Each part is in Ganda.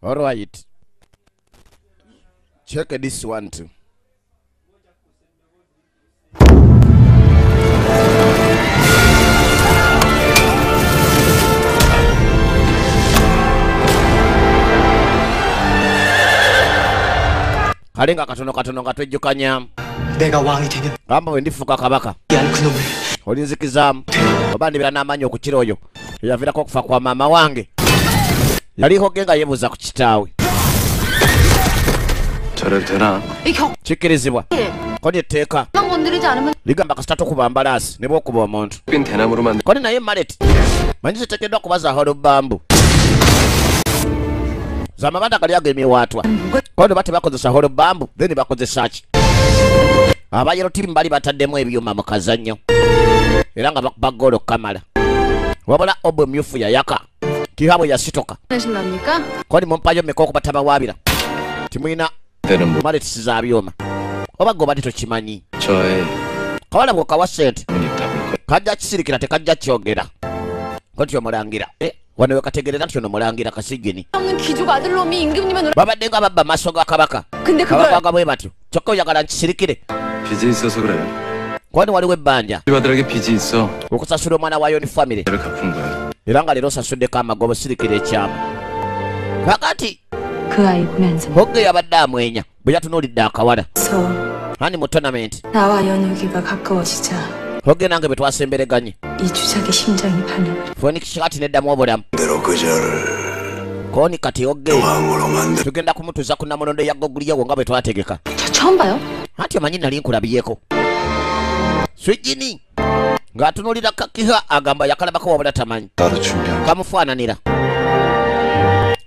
All right. Check this one too. Kalinga katono katwejjukanya. 내가 왕이 되면 Gamba bwe ndifuuka kabaka. ያን 그놈을 Olinzikizaamu. Oba ndibira n'amanyi okukira oyo. Yaviirako okufa kwa maama wange. Yaliko genga yebuuza ku kitaawe. 저래도 되나? Kikkirizibwa. Kodi etteeka ligamba kasita tokuba mbalaasi ne bw'okuba omuntu. 빈 대나무로 만든 Kodi naye maleti. Manyi ziteekeddwa kuba za holo bambu. Zamabanda gali ag'emiwaatwa. Kodi bate bakozesa holo bambu then bakozesa ki? Abayero timu bali bataddemu ebyuma mu kazannyo. Era nga bakuba ggoolo kamala. Wabula obwe myufu yayaka. Kihabwe yasitoka. Kodi mumpayo mmeka okuba tabawaabira. Timuyina 데는 maleti za byuma. Oba gwe obadde tokimanyi. 저의 Kawala bw'okawa ssente. 답을 Kajja kisirikira tekajja kyogera. Koti omulangira. Wano we kategerera nti ono mulangira Kasigini. 없는 귀족 아들놈이 임금님의 Babadde nga babba maaso ga kabaka. 근데 Kabaka 그걸 bwe batyo. Kyokka oyagala nkisirikire. 빚이 있어서 그래. Kwani waliwo ebbanja. 우리 아들에게 빚이 있어. Okusasula omwana wa Yoni family. 배를 갚은 거야. Era nga leero osasuddeko amagobo sirikira ekyama. Kakati 그 아이 보면서 Hogge yabadde amwenya bwe yatunuulidde akawala. Hani mu tournament. 나와 연욱이가 가까워지자 Hogge nange bwe twasembereganye. 이 주작의 심장이 반응을 Phoenix kati neddamu obulamu. Koni kati Hogge tugenda kumutuuza ku namulondo ya Gogulyewo nga bwe twategeka. 저 처음 봐요? Anti omanyi nali nkulabyeko. Swigini ng'atunuulira Kakiha agamba yakalabako wabula tamanyi. 나도 준비한 Kamufaananira.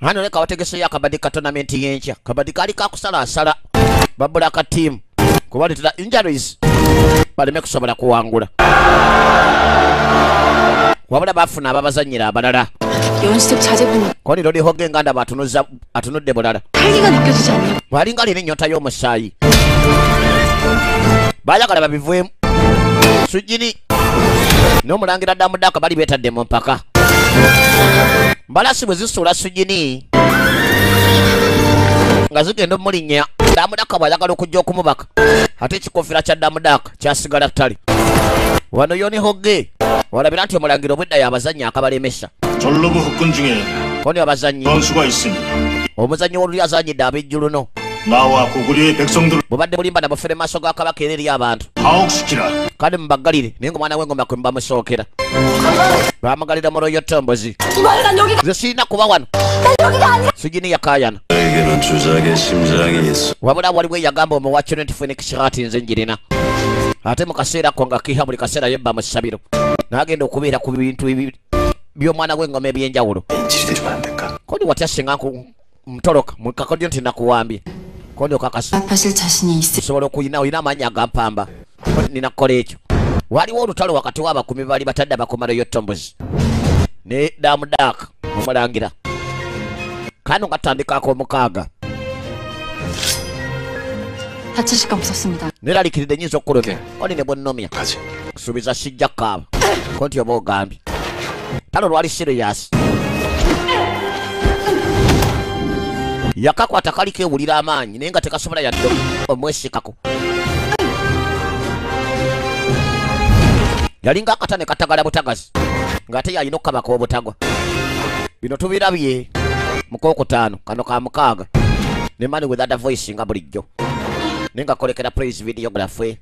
Hano leka wategeseyo akabadi ka tournament y'enkya. Kabadi kaali kakusalaasala. Babula ka team. Kuba leetera injuries. Baleme kusobola kuwangula. Wabula bafuna ababazannyira abalala. 연습 자제분 Koni lodi Hogge nga ndaba atunudde bulala. 활기가 느껴지지 않냐? Bwalinga alina ennyota y'omusaayi. Baayagala babivuemu. Swigini n'omulangira Damudaka bali beetadde mu mpaka. Mbalasi bwe zisuula Swigini nga zigenda omulinnya. Damudaka bw'ayagala okujja okumubaka. Ate ekikofiira kya Damudaka kyasigala ttale. Wano Yoni Hogge walabira nti omulangira obwedda y'abazannyi akabalemesa. 전로부 흑군 중에 Koni abazannyi 선수가 있으니 omuzannyi w'oluli azannyidde ab'ejjuluno 나와 고구려의 백성들을 bubadde bulimba nabufere maaso ga kabaka era eri abantu. 파옥시키라. Kale mubaggalire naye ng'omwana w'engoma kwe mubamusookera. Bamugalira mu Royal Tombozi. 이 말을 난 여기가 Nze sirina kuba wano. Swigini yakaayana. 나에게는 주작의 심장이 있어. Wabula waliwo eyagamba omuwa kino nti Phoenix kati nze njirina. Ate mu kaseera ko nga Kiha buli kaseera yebba mu ssabiro. N'agenda okubeera ku bintu by'omwana w'engoma eby'enjawulo. 인질이 되면 안 될까? Kodi watya singa mutoloka mu kakodyo nti nakuwambye. Kodi okakasa. 아파실 자신이 있을 Osobola okuyina olina amaanyi agampamba. Kodi nina kukola ekyo. Waliwo olutalo wakati w'abakumi baali batadde abakomero y'Otombozi ne Damudaka omulangira. Kano katandikako omukaaga. 다치실 건 없었습니다. Neralikiridde nnyinza okukulumya. Kodi ne bwennomya. 가지. Kusuubiza sijja kaaba. Konti oba ogambye. Talo lwali serious. Yakakwata kali keewulira amaanyi naye nga tekasobola yadde omwesikako. Yalinga akatane katagala butagazi ng'ate yalina okukabako obutagwa. Bino tubirabye mu Kookutaano kano ka mukaaga ne Money with Other Voice nga bulijjo. Naye nga kolekera praise videography.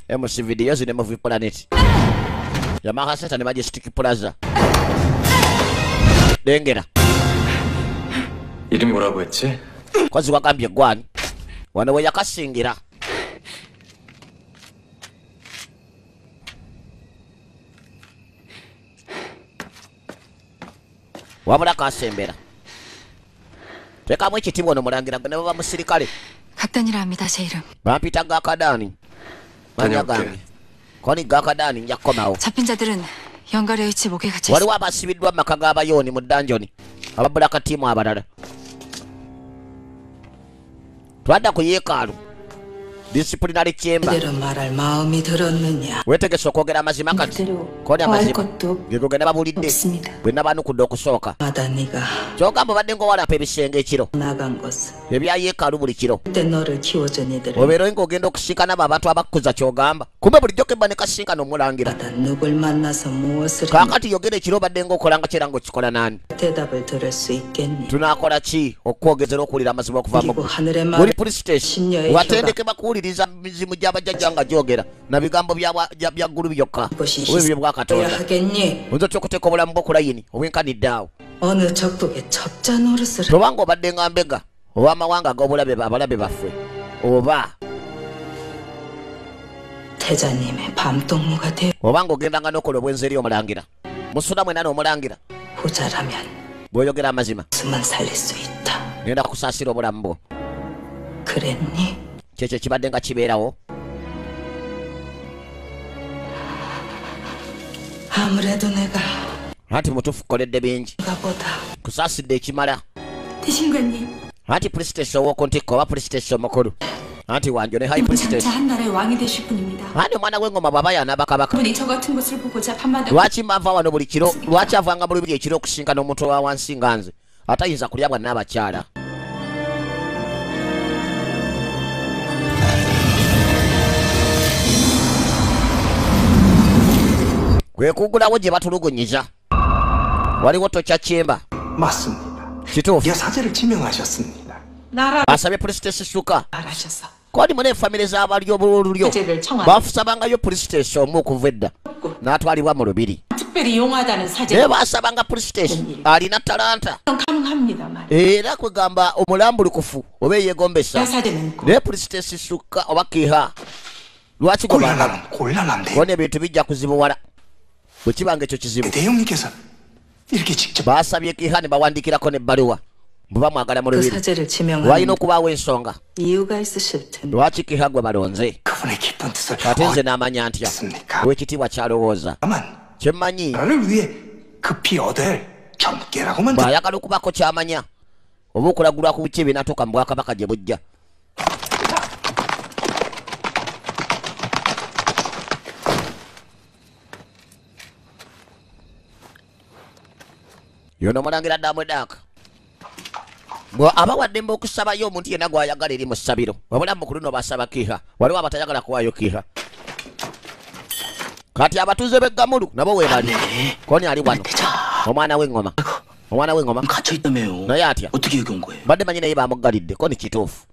MC Videos ne Movie Planet. Yamaha Center ne Majestic Plaza. Dengera. 이름이 뭐라고 했지? Kozi wagambye gwani. Wano we yakasingira. Wabula kasembera. Tekamu ekitiibwa ono mulangira ne baba musirikale. 각단이라 합니다. 제 이름. Bampita Gakadaani. Manyagambe. Koni Gakadaani nja kukomawo. 잡힌 자들은 연갈의 의치 목에 갇혀 Waliwo abasibiddwa mu maka g'abayooni mu danjoni. Ababula katiimu abalala. Twadda ku yeekaalu. disciplinary chamber. 그대로 말할 마음이 들었느냐? wetegese okwogera amazima kati 그대로 koni 더할 amazima 것도 gegogenda babulidde 없습니다. bwe nabanukudde okusooka 마다 네가 kyogamba obadde ng'owalapa ebisenge ekiro 나간 것은 ebya yeekaalu buli kiro 그때 너를 키워준 이들을 obeerenga ogenda okusinkana abo abantu abakkuza kyogamba kumbe bulijjo kebba ne kasinkana omulangira 마다 누굴 만나서 무엇을 했는지 kaakati yogera ekiro obadde ng'okolanga kyera ng'okikola nani 대답을 들을 수 있겠니? tunaakola ki okwogezera okuwulira amazima okuva mu 그리고 하늘의 buli 말을 police station 심려의 watendekebwa kuwuliriza mizimu gy'abajjajja nga gyogera na bigambo bya ggulu byokka 것이 oba ebyo bwa 희생해야 katonda 하겠니? oyinza otya okuteeka obulamu bwo ku layini obwenkanidde awo 어느 적국의 첩자 노릇을 tobanga obadde nga mbega oba amawanga ag'obulabe abalabe baffe oba 태자님의 밤동무가 되어 obanga ogendanga n'okola obwenzi eri omulangira musula mwena n'omulangira 부자라면 bw'oyogera amazima 숨은 살릴 수 있다. ngenda kusaasira obulamu bwo 그랬니? kyekyo kibadde nga kibeerawo 아무래도 내가 anti mutuufu kukoledde bingi 보다 kusaasidde ekimala 대신관님, anti pulisitesi ow'oku ntikko oba pulisitesi omukulu anti wanjo ne hayi 이분 장차 pulisitesi 한 나라의 왕이 되실 분입니다. ani omwana w'engoma bw'aba yaanaaba kabaka 분이 저 같은 곳을 보고자 밤마다 lwaki mava wano buli kiro lwaki avanga mu lubiri ekiro okusinkana omuntu owa wansi nga nze atayinza kulyabwa n'abakyala kwe kugulawo gye batulugunyiza waliwo tokya kyemba 맞습니다. kituufu 여사제를 지명하셨습니다. 나라 asabye pulisitesi suka 말하셔서 kodi mune efamire z'abalyo bululyo 사제를 청한 bafusabangayo pulisitesi omu okuva edda n'atwalibwa mu lubiri 특별히 용하다는 naye 사제가 baasabanga pulisitesi alina talanta 가능합니다만 era kwegamba omulambulukufu oba eyegombesa 여사제는 꼭 naye pulisitesi sukka oba kiha lwaki gwebanga 곤란한데 koni ebintu bijja kuzibuwala bwe kibanga ekyo kizibu 대형님께서 이렇게 직접 baasabye kiha ne bawandiikirako n'ebbaluwa bwe bamwagala mu 그 lubiri 사제를 지명한 walina okubaawo ensonga 이유가 있으실 텐데 lwaki kiha gwe balonze 그분의 깊은 뜻을 ate nze n'amanya ntya 어떻습니까? owekitiibwa kyalowooza 다만 kyemmanyi 나라를 위해 급히 얻을 경계라고만 듣- bw'ayagala okubako kyamanya oba okulagulwa ku buki ebinatuuka mu bwakabaka gye bujja yono omulangira ddamu edaaka abawadde mba okusabayo omuntu yenna gw'ayagala eri mu ssabiro wabula mukulu no basaba kiha waliwo abatayagala kuwaayo kiha kati abatuuze b'eggamulu nabo weebali koni ali wano omwana w'engoma omwana w'engoma 갇혀 있다며요. naye atya 어떻게 여기 온 거예요? badde manyi naye bamuggalidde koni kituufu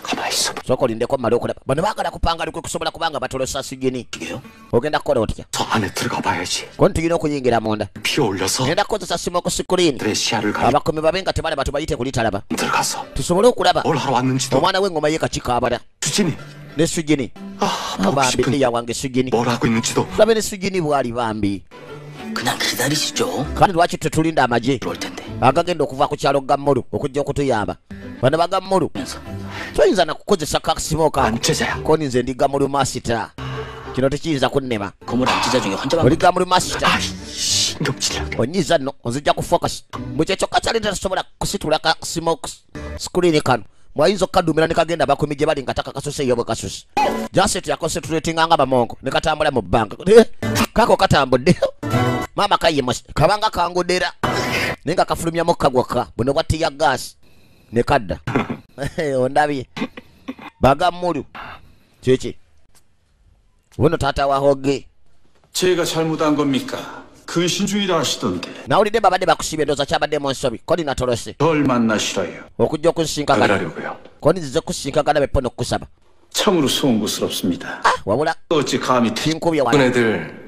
가만히 있어. sooka olindeko mmale okulaba bano baagala kupangalikwe kusobola kubanga batolosa sigini 이게요? ogenda kukola otya 저 안에 들어가 봐야지. koni tulina okuyingira munda 피어 올려서 ngenda kukozesa simu ku sikuriini 들의 시야를 가리고 abakomi babe nga tebalaba tubayite kulitalaba 들어가서 tusobole okulaba 뭘 하러 왔는지도 omwana w'engoma ye kachikaabala 주진이 ne sugini 보고 bambi 싶은 nneya wange sugini 뭘 하고 있는지도 tulabe ne sugini bwali bambi 그냥 기다리시죠. kandi lwaki tetulinda amagye 들어올 텐데. agagenda okuva ku kyalo gammulu okujja okutuyamba bano bagammulu 면서 toyinza nakukozesa kakasimu ka 안제자야. koni nze ndi gammulu masita kino tekiyinza kunnema 건물 안제자 중에 혼자만. oli gammulu masita 신경질나. onyiza nno onzijja kufocus mukye kyokka kyali tasobola kusitula kasimu screen kano mwayinza okukadumira ne kagenda bakomi gye bali nga takakasuseeyo bwe kasuse jaset yaconcentratinga nga bamongo ne katambula mu bbanga kako katambudde maama kayimus kabanga kangudera naye nga kafulumyamu kagwaka buno bwattiya gaasi ne kadda ondabye bagammulu kyeki buno taata wahoge 제가 잘못한 겁니까? 근신 중이라 하시던데 nawulidde babadde bakusibye endooza kyabadde mu nsobi kodi natolose 절 만나시라요. okujja okunsinkagana 그러려고요. koni nzize kusinkagana bepono okukusaba 참으로 송구스럽습니다. wabula 어찌 감히 kinkubye wala 애들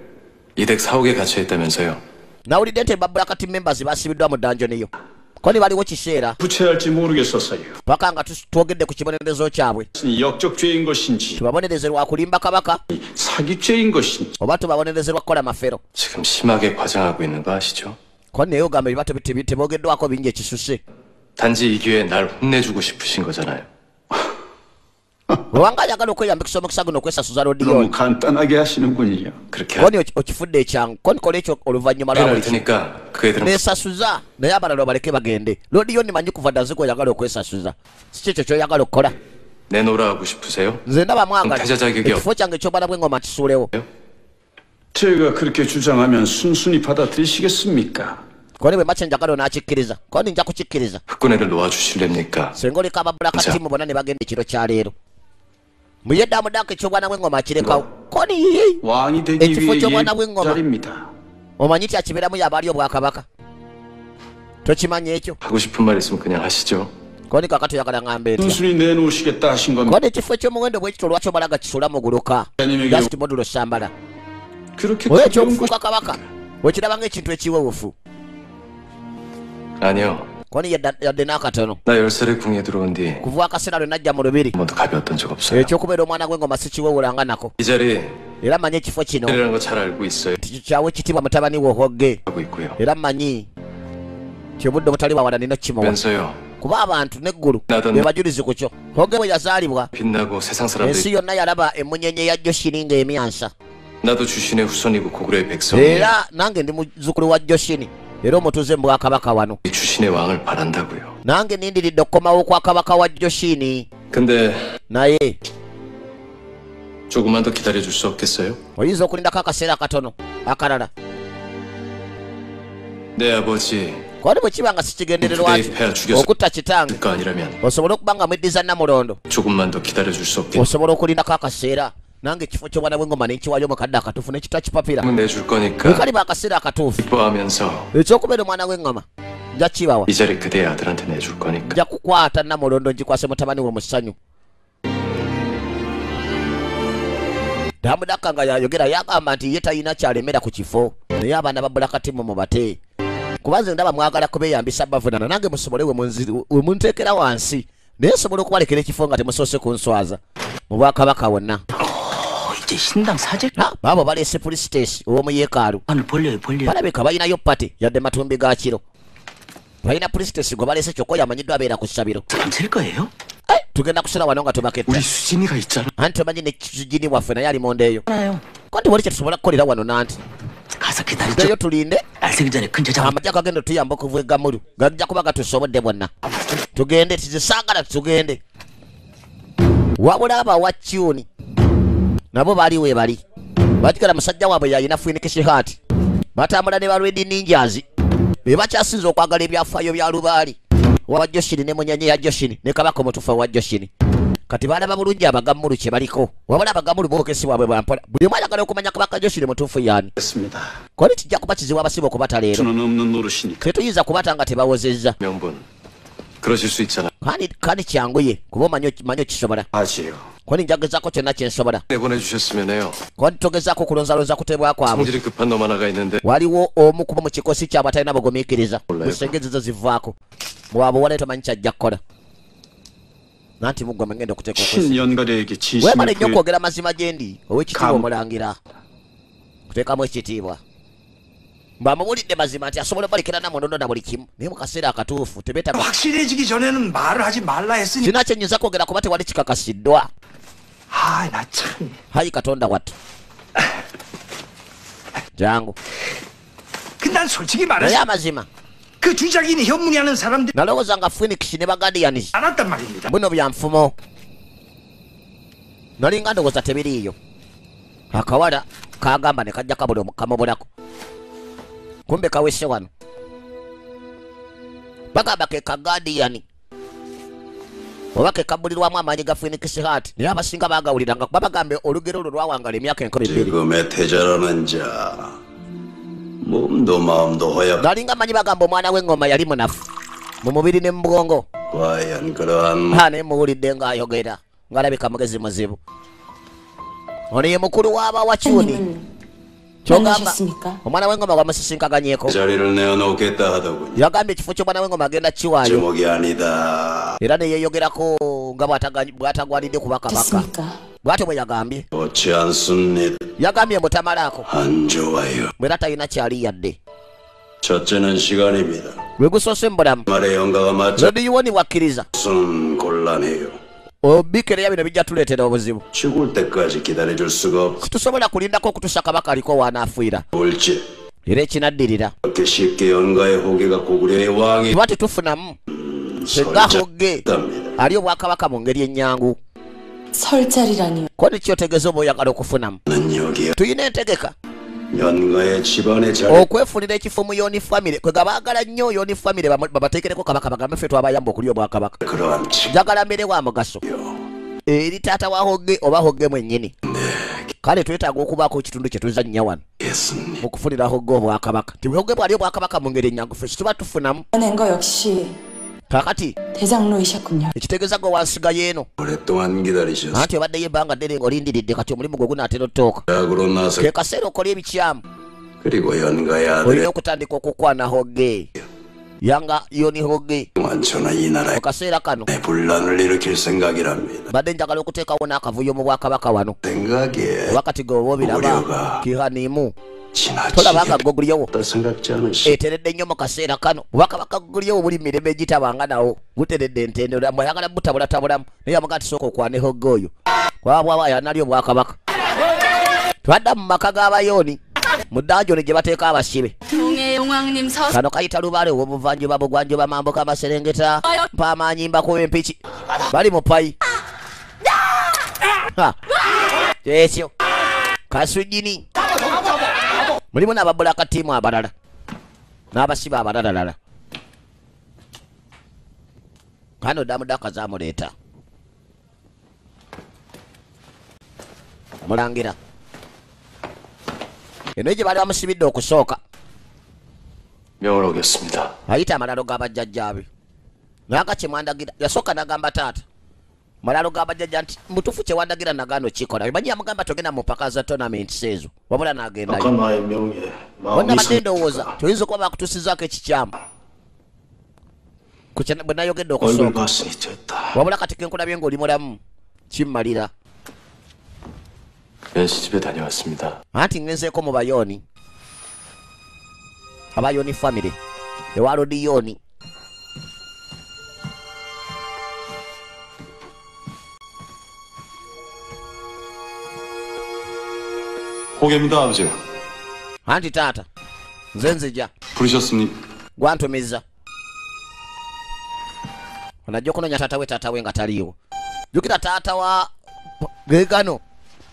이댁 사옥에 갇혀 있다면서요. nawulidde nti babbulakati members basibiddwa mu danjoniyo koni baliwo kiseera 부채할지 모르겠어서요. paka nga twogedde ku kibonerezo kyabwe 역적죄인 것인지 tubabonerezerwa kulimba kabaka 사기죄인 것인지 oba tubabonerezerwa kukola mafero 지금 심하게 과장하고 있는 거 아시죠? koni naye ogamba ebibato tebogeddwako bingi ekisuse 단지 이 기회에 날 혼내주고 싶으신 거잖아요. owanga ayagala okweyambikisa omukisa guno okwesasuza 너무 lodiyoni 간단하게 하시는군요. 그렇게 koni okifudde ekyangu koni kola ekyo oluvannyuma lwa 해놓을 buli kimu 테니까 그 애들은 nesasuza naye abalala baleke bagende lodiyoni manyi kuva ddaze kweyagala okwesasuza si kyekyo kyoyagala okukola 내놓으라 하고 싶으세요? nze ndaba mwagala 패자 자격이 ekifo kyange eky'obwana bw'engoma kisuulewo. 제가 그렇게 주장하면 순순히 받아들이시겠습니까? Koni bwe mbache njagala onaakikkiriza. Koni nja kukikkiriza. 흑군애를 놓아주실랍니까? Singa oliko ababulaka ttiimu bonna ne bagenda ekiro kya leero. Muyedde amudaako eky'obwana bw'engoma akirekawo. Koni yee. 왕이 되기 ekifo 위해 ky'obwana 예 bw'engoma 자리입니다. omanyi nti akibeeramu yabaali obwakabaka. Tokimanyi ekyo? 하고 싶은 말 있으면 그냥 하시죠. Koni kakati oyagala ŋŋambe etya? 순순히 내놓으시겠다 하신 겁니다. Koni ekifo ky'omuwendo bwekityo lwaki omalaga kisula muguluka? Dust modulo sambala. 그렇게 oyo 가벼운 것 ekyokufuuka kabaka wekirabanga ekintu ekiwewefu. 아니요. Koni yadde n'akatono. 나 10살에 궁에 들어온 뒤 Kuva akaseera lwe najja mu lubiri. 한 번도 가벼웠던 적 없어요. Ekyokubeera omwana gw'engoma sikiwewulanga nako. 이 자리 Era mmanyi ekifo kino 이라는 거 잘 알고 있어요. kyawe ekitiibwa mutabani we Hogge. 하고 있고요. Era mmanyi ti obudde obutali bwawala nina kimuwa. 면서요. Kuba abantu n'eggulu Nadan- be bajulizi ku kyo. Hogge bwe yazaalibwa 빛나고 세상 ensi 사람들이 yonna yalaba emunyenye ya Joshini ng'emyansa. 나도 주신의 후손이고 고구려의 백성이 Era nange ndi muzzukulu wa Joshini era omutuuze mu bwakabaka wano. 주신의 왕을 바란다고요. Nange nindiridde okukomawo kwa kabaka wa Joshini. 근데 Naye 조금만 더 기다려줄 수 없겠어요? oyinza okulindako akaseera akatono akalala. 내 아버지 Kodi bwe kiba nga si kigendererwa Dave Pear 죽였을 okutta kitange 거 아니라면 osobola okuba nga mweddiza Namulondo. 조금만 더 기다려줄 수 없겠어요? Osobola okulindako akaseera nange ekifo ky'obwana bw'engoma nekiwaayo omukadde akatuufu nekita kipapira. 내줄 Bwe 거니까 kaliba akaseera akatuufu 기뻐하면서 ekyokubeera omwana w'engoma nja kibawa. 이 자리 그대의 아들한테 내줄 거니까 nja kukwata Namulondo ngikwase mutabani we mu ssanyu. Damudaka nga yayogera yagamba nti ye talina kyalemera ku kifo naye abaana ba Bulakatimu mubate kuba nze ndaba mwagala kubeeyambisa bavunana nange musobole we munteekera wansi naye nsobola okubalekera ekifo nga temusoose kunswaza mu bwakabaka wonna. 이제 신당 사제 Baabo baleese police station ow'omu yeekaalu 관을 벌려요. balabika balinayo pate yadde matumbi ga kiro. Balina police station gwe baleese kyokka oyo amanyiddwa abeera ku ssabiro. 감칠 거예요? Tugenda kusula wano nga tubaketta 우리 수진이가 있잖아. anti omanyi ne kizigini waffe naye ali mondeeyo. 알아요. Konti wali kyetusobola kukolera wano nanti 가서 기다리죠. tuddeyo tulinde 알새기 전에 큰 제자 amajja gagenda tuyamba okuva egamulu gajja kuba gatusobodde bwonna. Tugende tizisaagala tugende. Wabula abawa Cyuni nabo baali weebali batigala musajja waabwe yalina Phoenix Heart batambula ne balwedi ninjas be bakyasinza okwagala ebyafaayo bya lubaali wa Joshini ne munyenye ya Joshini ne kabaka omutuufu wa Joshini. Kati balaba bulungi abagamulu kye baliko wabula abagamulu bookesi waabwe bampola buli omu ayagala okumanya kabaka Joshini mutuufu yaani. 했습니다. Koni kijja kuba kizibu abasiba okubata leero 저는 없는 노릇이니까. tetuyinza kubata nga tebawozezza 명분 그러실 수 있잖아. kandi kyanguye kuba omanyi okisobola. 아지요. Koni njagezaako kyonna kyensobola. 내보내주셨으면 해요. Koni togezaako kulonzalonza kutebwa kwabwe. 성질이 급한 놈 하나가 있는데 Waliwo omu kuba mu kikosi kyabwe atalina bugumiikiriza Olego. musengezizo zivaako bwabwe wala tomanyi kyajja kukola nanti muggwe mugenda okuteeka okwesi 신연가리에게 weemala 지심을 ennyo okwogera mazima gye ndi ow'ekitiibwa Kamu. omulangira kuteekamu ekitiibwa mbamubulidde mazima nti asobola obalekera Namulondo na buli kimu naye mu kaseera akatuufu tebeetaga 확실해지기 전에는 말을 하지 말라 했으니. kina kyenyinza kwogera kuba tewali kikakasiddwa. 아, 나 참. hayi katonda wattu jangu 난 솔직히 naye 말해서 amazima 그 주작인이 현문이하는 사람들 nalowooza nga Phoenix ne bagadiyanis 알았단 말입니다. buno bya nfumo nalinga ndowooza tebiriiyo akawala kagamba ne kajja kabula kamubulako kumbe kawese wano bagamba ke kagadiyani oba ke kabulirwamu amaanyi ga Phoenix Heart naye abasinga bagawuliranga kuba bagambe olugero olwo lwawangala emyaka 2,000 지금의 태자라는 자 몸도 마음도 허약 nalinga manyi bagamba omwana w'engoma yali munafu mu mubiri ne mu bwongo 과연 그러한 naye muwulidde ng'ayogera ng'alabika mugezi muzibu ono ye mukulu w'abawa Cyuni kyogamba 만나셨습니까? omwana w'engoma gwamusisinkaganyeko 자리를 내어놓겠다 하더군요. yagambye ekifo ky'omwana w'engoma agenda kiwaayo 주목이 아니다. era ne yeeyogerako nga bw'atagwanidde kuba kabaka 됐습니까? bw'atyo bwe yagambye 좋지 않습니다. yagambye mutamalaako 안 좋아요. era talina kyali yadde 첫째는 시간입니다. lwe gusoose mu bulamu 말의 영가가 맞자 lodiyiwoni wakkiriza 무슨 곤란해요. obikereya bino bijja tuleetera obuzibu 죽을 때까지 기다려줄 수가 없고 situsobola kulindako okutuusa kabaka aliko waanaafiira 올지 era ekinaddirira 그렇게 쉽게 영가의 호기가 고구려의 왕이 tuba tetufunamu senga Hogge 설정답니다. ali obwakabaka mu ngeri ennyangu 설자리라니요. kodi kyotegeeza oba oyagala okufunamu 는 여기에 tuyina entegeka 연가의 집안의 자리 okwefunira ekifo mu yoni famire kwe gabaagala nnyo yoni famire babateekereko kabaka bagambe ffe twabayamba okulya obwakabaka 그러한 치 njagala mbeere wa mugaso eri taata wa hogge oba hogge mwennyini kale twetaaga okubaako ekitundu kye tuzannya wano 겠습니다. okufunira hogge obwakabaka ti hogge bwali obwakabaka mu ngeri ennyangu ffe kituba tufunamu 낸 거 역시 kakati 대장로이셨군요. ekitegeeza gwe wansigayo eno 오랫동안 기다리셨습니다. anti obaddeyo ebbanga ddene ng'olindiridde kati omulimu gwe gunaatera ottooka 약으로 나서 ke kaseera okola ebikyamu 그리고 연가의 olina 아들의 okutandika okukwana hogge yanga yoni hogge 완초나 이 나라에 mu kaseera kano 분란을 일으킬 생각이랍니다. badde njagala okuteekawo n'akavuyo mu bwakabaka wano 생각에 wakati ge oba obiraba 우려가 kihanimu 지나치게 tolabanga gogulyowo 다 생각지 않으시 eteredde nnyo mu kaseera kano obwakabaka gogulyowo buli mirembe egitabanga nawo buteredde entendera mwayagala butabulatabulamu naye amuga nti sooka okwane hogge oyo kwabwaba yanali obwakabaka twadda mu maka g'abayoni mu ddaajoni gye bateeka abasibe 동해 용왕님 서 kano kayita lubaale obw'obuvanjuba bugwanjuba mambuka amaserengeta mpaamanyimba kuba empiki bali mu payi ekyo kasujini mulimu n'ababulakatiimu abalala n'abasibe abalalalala kano damudaka zamuleeta mulangira eno gye baali bamusibidde okusooka 명을 어겼습니다. ayita amalalo g'abajjajjaabe naga kyemwandagira yasooka nagamba taata malalo g'abajjajja nti mutufu kyewandagira nagaano kikola manyi yamugamba togenda mu mpaka za tonamenti ezo wabula n'agendayo 나의 명예 bonna badde ndowooza toyinza okuba bakutuusizaako ekikyamu bwe nayogedde okusooka 봤으니 됐다. wabula kati kenkulabye ng'oli mulamu kimmalira 연시집에 다녀왔습니다. anti ngenzeeko mu bayooni abayoni famire ewa lodiyoni 호계입니다, 아버지. anti taata nze nzija 부르셨습니까? gwantumiza onajja okunonya taata we nga taliiwo jjukira taata wa gegano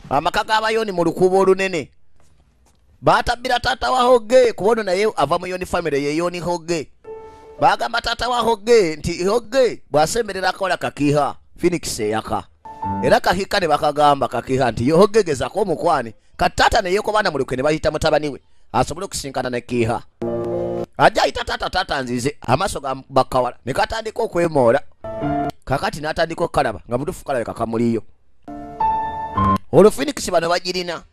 amaka g'abayoni mu lukuubo olunene baatabbira taata wa hogge kuba ono naye ava mu yoni famire ye yoni hogge bagamba taata wa hogge nti hogge bw'asemberera akawola kakiha Phoenix eyaka era kahika ne bakagamba kakiha nti yo hogge gezaako omukwane kati taata ne yeekobaana mu lukwe ne bayita mutabani we asobole okusinkana ne kiha ajja ayita taata nzize amaaso ga bakawala ne katandika okwemoola kakati n'atandika okukalaba nga butufu kalabeka kamuliyo olwo Phoenix bano bagirina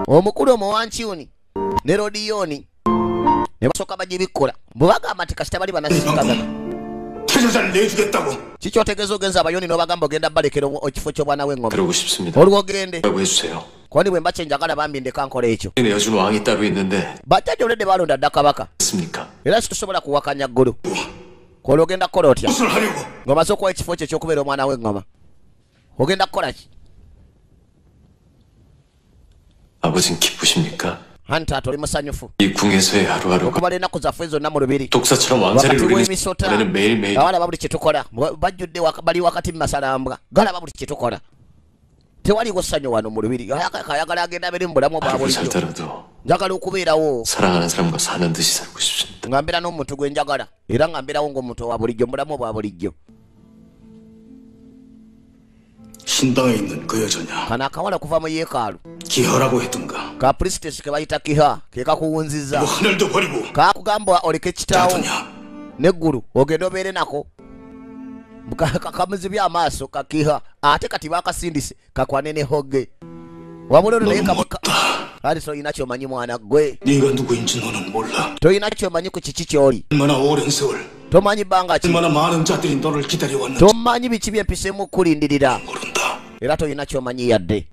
omukulu omuwankyuni ne rodiyoni ne basooka bagibikkola bwe bagamba nti kasita bali banasinkagana 태조자를 내주겠다고. kikyotegeeza ogenza abayoni n'obagamba ogenda balekera ekifo ky'obwana w'engoma 그러고 싶습니다. olwo ogende 라고 해주세요. kwani bwe mba kyenjagala bambi ndeka nkola ekyo 내어준 왕이 따로 있는데 bajjajja olwedde balonda dda kabaka 있습니까? era situsobola kuwakanya ggulu kwolwo ogenda kukola otya 무엇을 하려고? ng'omaze okuwa ekifo kye ekyokubeera omwana w'engoma ogenda kukola ki 아버진 기쁘십니까? anti taata oli musanyufu 이 궁에서의 하루하루가 okubala ennaku zaffe zonna mu lubiri 독사처럼 왕자를 wakati 누리는 w'emisota 우리는 매일매일 balaba buli kye tukola bajjudde bali wakati mu masalambwa galaba buli kye tukola tewaliwo ssanyu wano mu lubiri ayagala agenda abeere mu bulamu bwa 하루를 bulijjo 살더라도 njagala okubeerawo 사랑하는 사람과 사는 듯이 살고 싶습니다. nga mbeera n'omuntu gwe njagala era nga mbeerawo ng'omuntu wa bulijjo mu bulamu bwa bulijjo 신당에 있는 그 여자냐? kano akawala kuva mu yeekaalu 기하라고 했던가? ka priestess ke bayita kiha ke kakuwunziza 뭐 하늘도 버리고 kakugamba oleke kitaawo 자더냐? neggulu ogende obeere nako kamuzibya amaaso kakiha ate kati bakasindise kakwane ne hogge wabula ono naye kati toyina kyomanyi mwana gwe 네가 누구인지 너는 몰라. toyina kyomanyi ku kiki kyoli 얼마나 오랜 세월, tomanyi bbanga ki 얼마나 많은 자들이 너를 기다려왔는지 tomanyi biki byempisemu okulindirira 모른다. era toyina kyomanyi yadde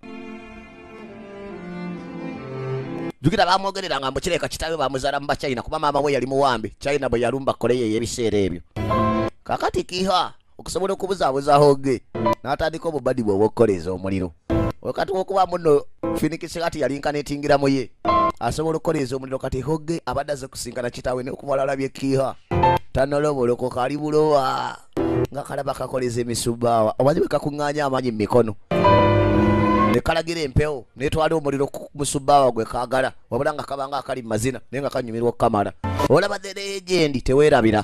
jukira bamwogereranga mbu kireka kitaawe bamuzaala mu bachina kuba maama we yali muwambe china bwe yalumba koleya eyebiseera ebyo kakati kiha okusobola okubuzaabuza hogge n'atandika obubadi bwe obw'okukoleza omuliro wakati w'okuba muno Phoenix kati yalinkanetingiramu ye asobola okukoleza omuliro kati hogge abadde aze kusinkana kitaawe n'okumala alabye kiha tanolobolokoka ali bulowa nga kalaba kakoleza emisubaawa omanyi bwe kakuŋŋaanya amaanyi mu mikono ne kalagira empewo netwala omuliro ku musubaawa gwe kaagala wabula nga kabanga akali mu mazina naye nga kanyumirwa okukamala olaba the legend teweerabira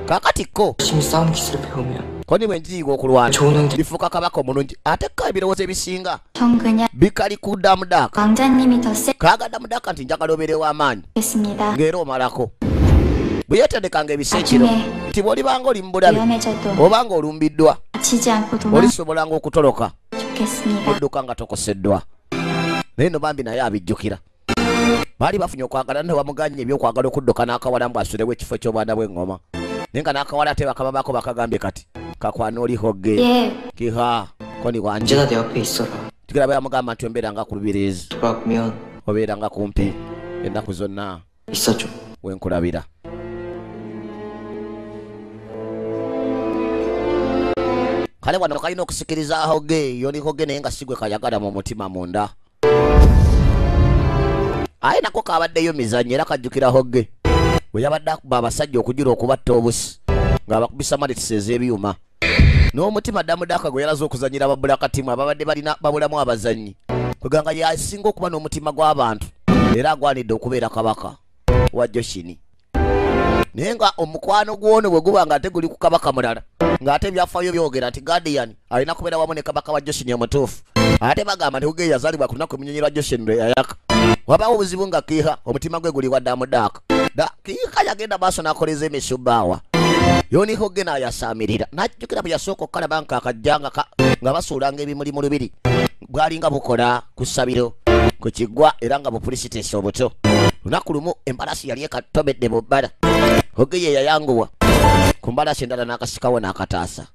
kaakati ko 열심히 싸우는 기술을 배우면 koni bwe njiyiga okulwana 좋은 형제 bifuuka kabaka omulungi ate ka ebirowoozo ebisinga 전 그냥 bikali ku damudaaka 왕자님이 더 kaaga damudaaka nti njagala obeerewo amaanyi 세겠습니다. ng'era omalako bwe yeetendekanga ebiseekiro 나중에 nti bw'olibanga oli mu bulabe 위험해져도 obanga olumbiddwa 다치지 않고 도망 olisobolanga okutoloka 좋겠습니다. odduka nga tokoseddwa naye no bambi naye abijjukira baali bafunye okwagala ne bamuganye ebyokwagala okudduka n'akawala mbu asulewo ekifo ky'obwana bw'eŋŋoma naye nga n'akawala ate bakababako bakagambye kati kakwana oli hogge 예, kiha koni wanje 언제나 내 옆에 있어라. tigera yamugamba nti ombeeranga ku lubirizi 돌아오면 obeeranga kumpi ennaku zonna 있어줘. wenkulabira kale wano kalina okusikiriza hogge yoli hogge naye nga sigwe kayagala mu mutima munda aye nako kabaddeyo mizannyo era kajjukira hogge bwe yabadde akuba abasajja okujula okubatta obusi ng'abakubisa malitisi ez'ebyuma n'omutima damudaaka gwe yalaze okuzanyira ababulakatimu ababadde balina babulamu abazannyi kweganga yasinga okuba n'omutima gw'abantu era agwanidde okubeera kabaka wa joshini naye nga omukwano gw'ono bwe guba ng'ate guli ku kabaka mulala ng'ate ebyafaayo byogera nti guardian alina kubeera wamu ne kabaka wa joshini omutuufu ate bagamba nti hugge yazaalibwa ku lunaku emunyonyi lwa joshini lwe yayaka wabaawo obuzibu nga kiiha omutima gwe guli wa damudaaka kiiha yagenda maaso n'akoleza emisubaawa yoni hogge n'ayasaamirira n'ajjukira bwe yasooka okukalaba nga akajjanga nga basuulanga ebimuli mu lubiri bwalinga bukola ku ssabiro ku kiggwa era nga bupulisitesi obuto lunaku lumu embalasi yali ekatobedde mu bbala hogge ye yayanguwa ku mbalasi endala n'akasikawo n'akataasa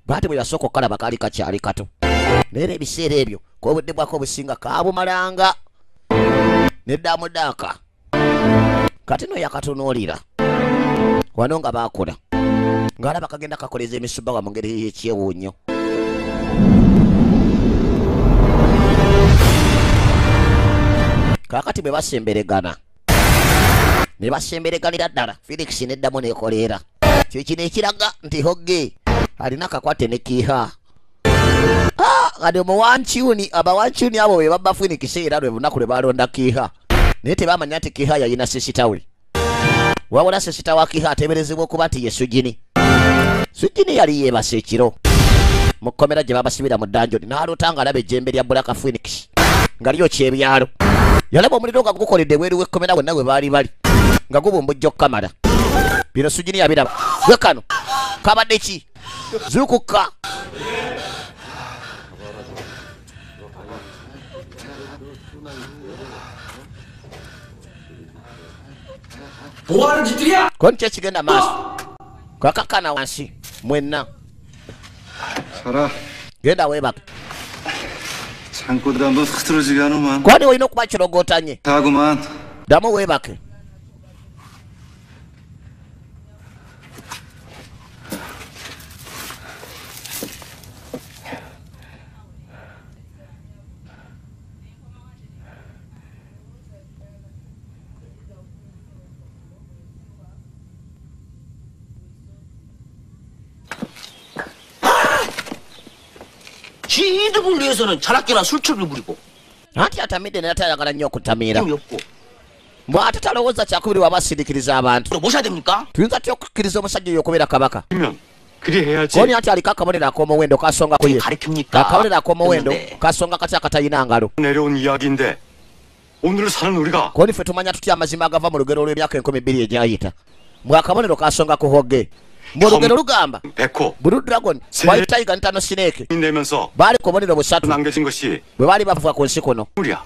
bw'ate bwe yasooka okukalaba kaali kakyali kato naye era ebiseera ebyo k'obudde bwako obusinga kaabumalanga ne damudaaka kati no yakatunuulira wano nga baakola ng'alaba kagenda kakoleza emisubawa mu ngeri y'ekyewuunyo kaakati bwe basemberegana ne basembereganira ddala felix neddamu nekoleera kyekino ekiraga nti hogge alina kakwate ne kiiha kati omuwancyuni abawancyuni abo be babba phoenix era lwe lunaku lwe balonda kiiha naye tebamanya nti kiiha yalina sesitawe wabula sesita wa kiiha ateeberezebwa okuba nti ye sugini yali yeebasa ekiro mu kkomera gye babasibira mu danjoni n'alota nga alaba ejjembe lya bulaka phoenix nga lyokya ebyalo yalaba omuliro nga gukoledde bweru w'ekkomera bonna bwe baali bali nga gubumbujja okukamala bino sugini yabiraba gwe kano kabadde ki zuukukka 뭐하는 짓들이야? koni ki ekigenda maaso kakakana wansi mwenna 살아. genda weebake 창고들 한번 흐트러지게 하노만. koni olina okuba kirogootanye 다구만. ddamu weebake 지 이득을 위해서는 자락계나 술집을 부리고 anti atamidde naye atayagala nnyo okutamiira 힘이 없고 bw'ate talowooza kyakubiri waba asindikiriza abantu 또 모셔야 됩니까? tuyinza ty okukkiriza omusajja oyo okubeera kabaka 그러면 그리 해야지. koni anti aliko akabonero ak'omuwendo kasonga ku ye 가르칩니까? akabonero ak'omuwendo 그런데 kasonga katya katalina ngalo 내려온 이야기인데 오늘 사는 우리가 koni ffe tumanya tutya amazima agava mu lugero lw'emyaka 2,000 egyayita mbw akabonero kasonga ku hogge mbw olugero lugamba 백호 blue dragon 세- white tiger ntano sineke 내면서 baali ku bubonero busatu 남겨진 것이 bwe baali bavuga ku nsi kuno 우리야.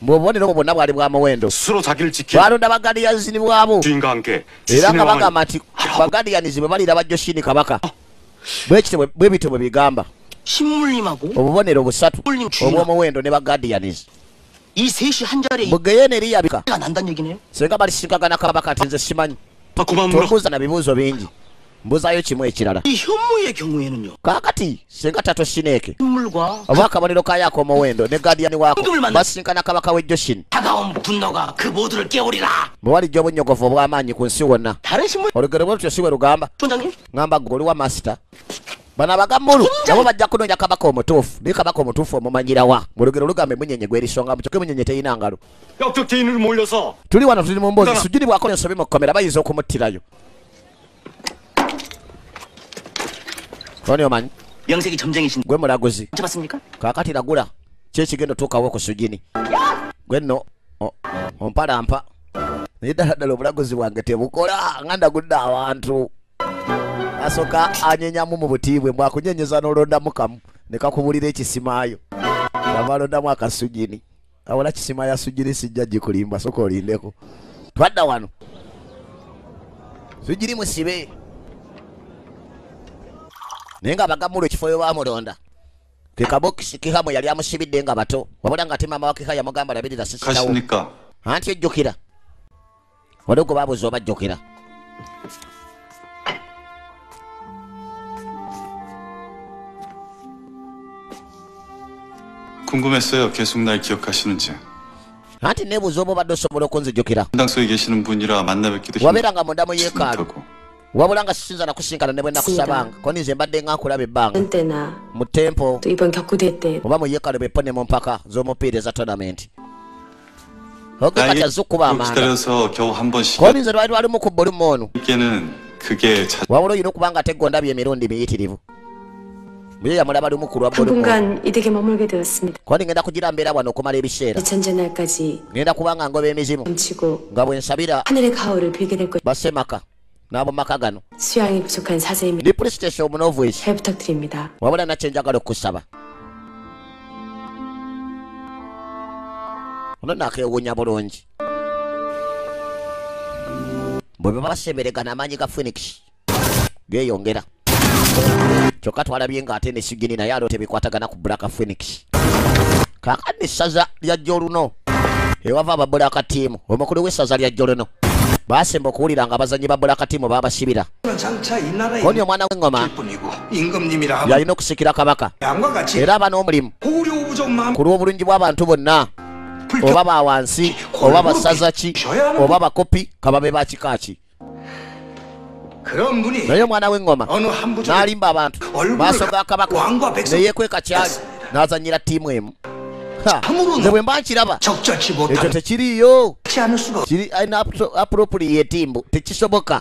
mbw obubonero bwo bwonna bwali bwa muwendo 스스로 자기를 지킨 balonda bagadiyanizi bwabo 주인과 함께 era 지신의 nga 왕을 bagamba nti bagadiyanizi bwe balira bajjoshini kabaka bwe bityo bwe bigamba 신물님하고 obubonero busatu 신물님 주인하고 obw'omuwendo ne bagadiyanizi 이 셋이 한 자리에 bugeyene eriyabika 가 난다는 얘기네요. senga balisikagana kabaka nti nze simanyi 그만 물어. tobuuza na bibuuzo bingi mbuzayo kimu ekirala. 이 현무의 경우에는요. Kakati senga tato Shineke 인물과 oba akabonero ka Yaako Omuwendo ne Guardian waako Ngumul manna. basinkana kabaka w'e Joshin. 다가온 분노가 그 모두를 깨우리라. Bwe walijja obunyogovu obw'amaanyi ku nsi wonna. 다른 신문 Olugero bwe lutyo si bwe lugamba. 총장님 Ngamba gwe oli wa master. Bano abagammulu nabo bajja kunoonya kabaka omutuufu naye kabaka omutuufu omumanyirawa. Mu lugero lugambe munyenye gwerisonga mukyuke munyenye teyina ngalo. 역적대인을 몰려서 Tuli wano tuli mu mboozi Sujuni bw'akola ensobi mu kkomera bayinza okumuttirayo. Tony omanyi 영색이 점쟁이신 gwe mulaguzi 잡았습니까? kaakati nagula kyekigendo tuukawo ku Sujini gwe nno ompalampa naye ddala ddala obulaguzi bwange tebukola nga ndagudde awantu asooka anyenyamu mu butiibwe mbwakunyenyeza n'olondamu kamu ne kakubulira ekisimaayo ava alondamu akasujini awala kisima ya Sujini sijja gikulimba soka olindeko twadda wano Sujini musibe naye nga abagammulu ekifo we baamulonda ke kabokisi kihamu yali amusibidde nga bato wabula nga ate maama wa kiha yamugamba labirira sisitawo 가십니까? anti ejjukira wali gwe baabuuza oba jjukira 궁금했어요. 계속 날 기억하시는지. anti neebuuza oba obadde osobola okunzijjukira 당소에 계시는 분이라 만나 뵙기도 wabeeranga munda mu yeekaalu 힘들다고. wabula nga sisinza nakusinkana ne bwe nakusabanga ko nze mbadde nga nkulaba ebbanga 때나 mu tempo 또 이번 격구대 때 oba mu yeekaalu beppone mu mpaka z'omupiira eza tonamenti ogenda kyazzukuba amanda 기다려서 겨우 한 번씩 ko nze lwali lwalimu ku bbulumu ono 께는 그게 wabula oyina okuba nga teggondabye emirundi miyitirivu muye yamulaba lumu ku lwa bbulumu 당분간 이댁에 머물게 되었습니다. ko ngenda kugira mbeera wano okumala ebiseera 대천제 날까지 ngenda kubanga ngoba emizimu 훔치고 nga bwe nsabira 하늘의 가호를 빌게 될 것. basemaka n'abo maka gano 수양이 부족한 사제입니다. ndi pulisitesha omunovu eki 잘 부탁드립니다. wabula nakye njagala okusaba ono nakeewuunya bulungi bwe baba basemberegana amaanyi ga Phoenix geeyongera kyokka twalabye ng'ate ne Sujini naye alo tebikwatagana ku Black Phoenix kaakati essaza lya Joluno ewava aba Black Team omukulu w'essaza lya Joluno basemba okuwulira nga abazanyi ba Black Team baabasibira 장차 이 나라의 koni omwana w'engoma 뿐이고 임금님이라 하면 yalina okusikira kabaka 양과 같이 era aba n'omulimu 고려 우정 마음 ku lw'obulungi bw'abantu bonna oba ba wansi oba basaza ki oba bakopi kababe ba kika ki 그런 분이 naye omwana w'engoma 어느 한 부족의 n'alimba abantu maaso ga kabaka 왕과 백성 ne yeekweka kyali n'azanyira ttiimu emu 참으로 nze bwe mba nkiraba 적절치 ekyo 못하지 tekiriyo 않을 수가 없 kiri alina appropriate mbu tekisoboka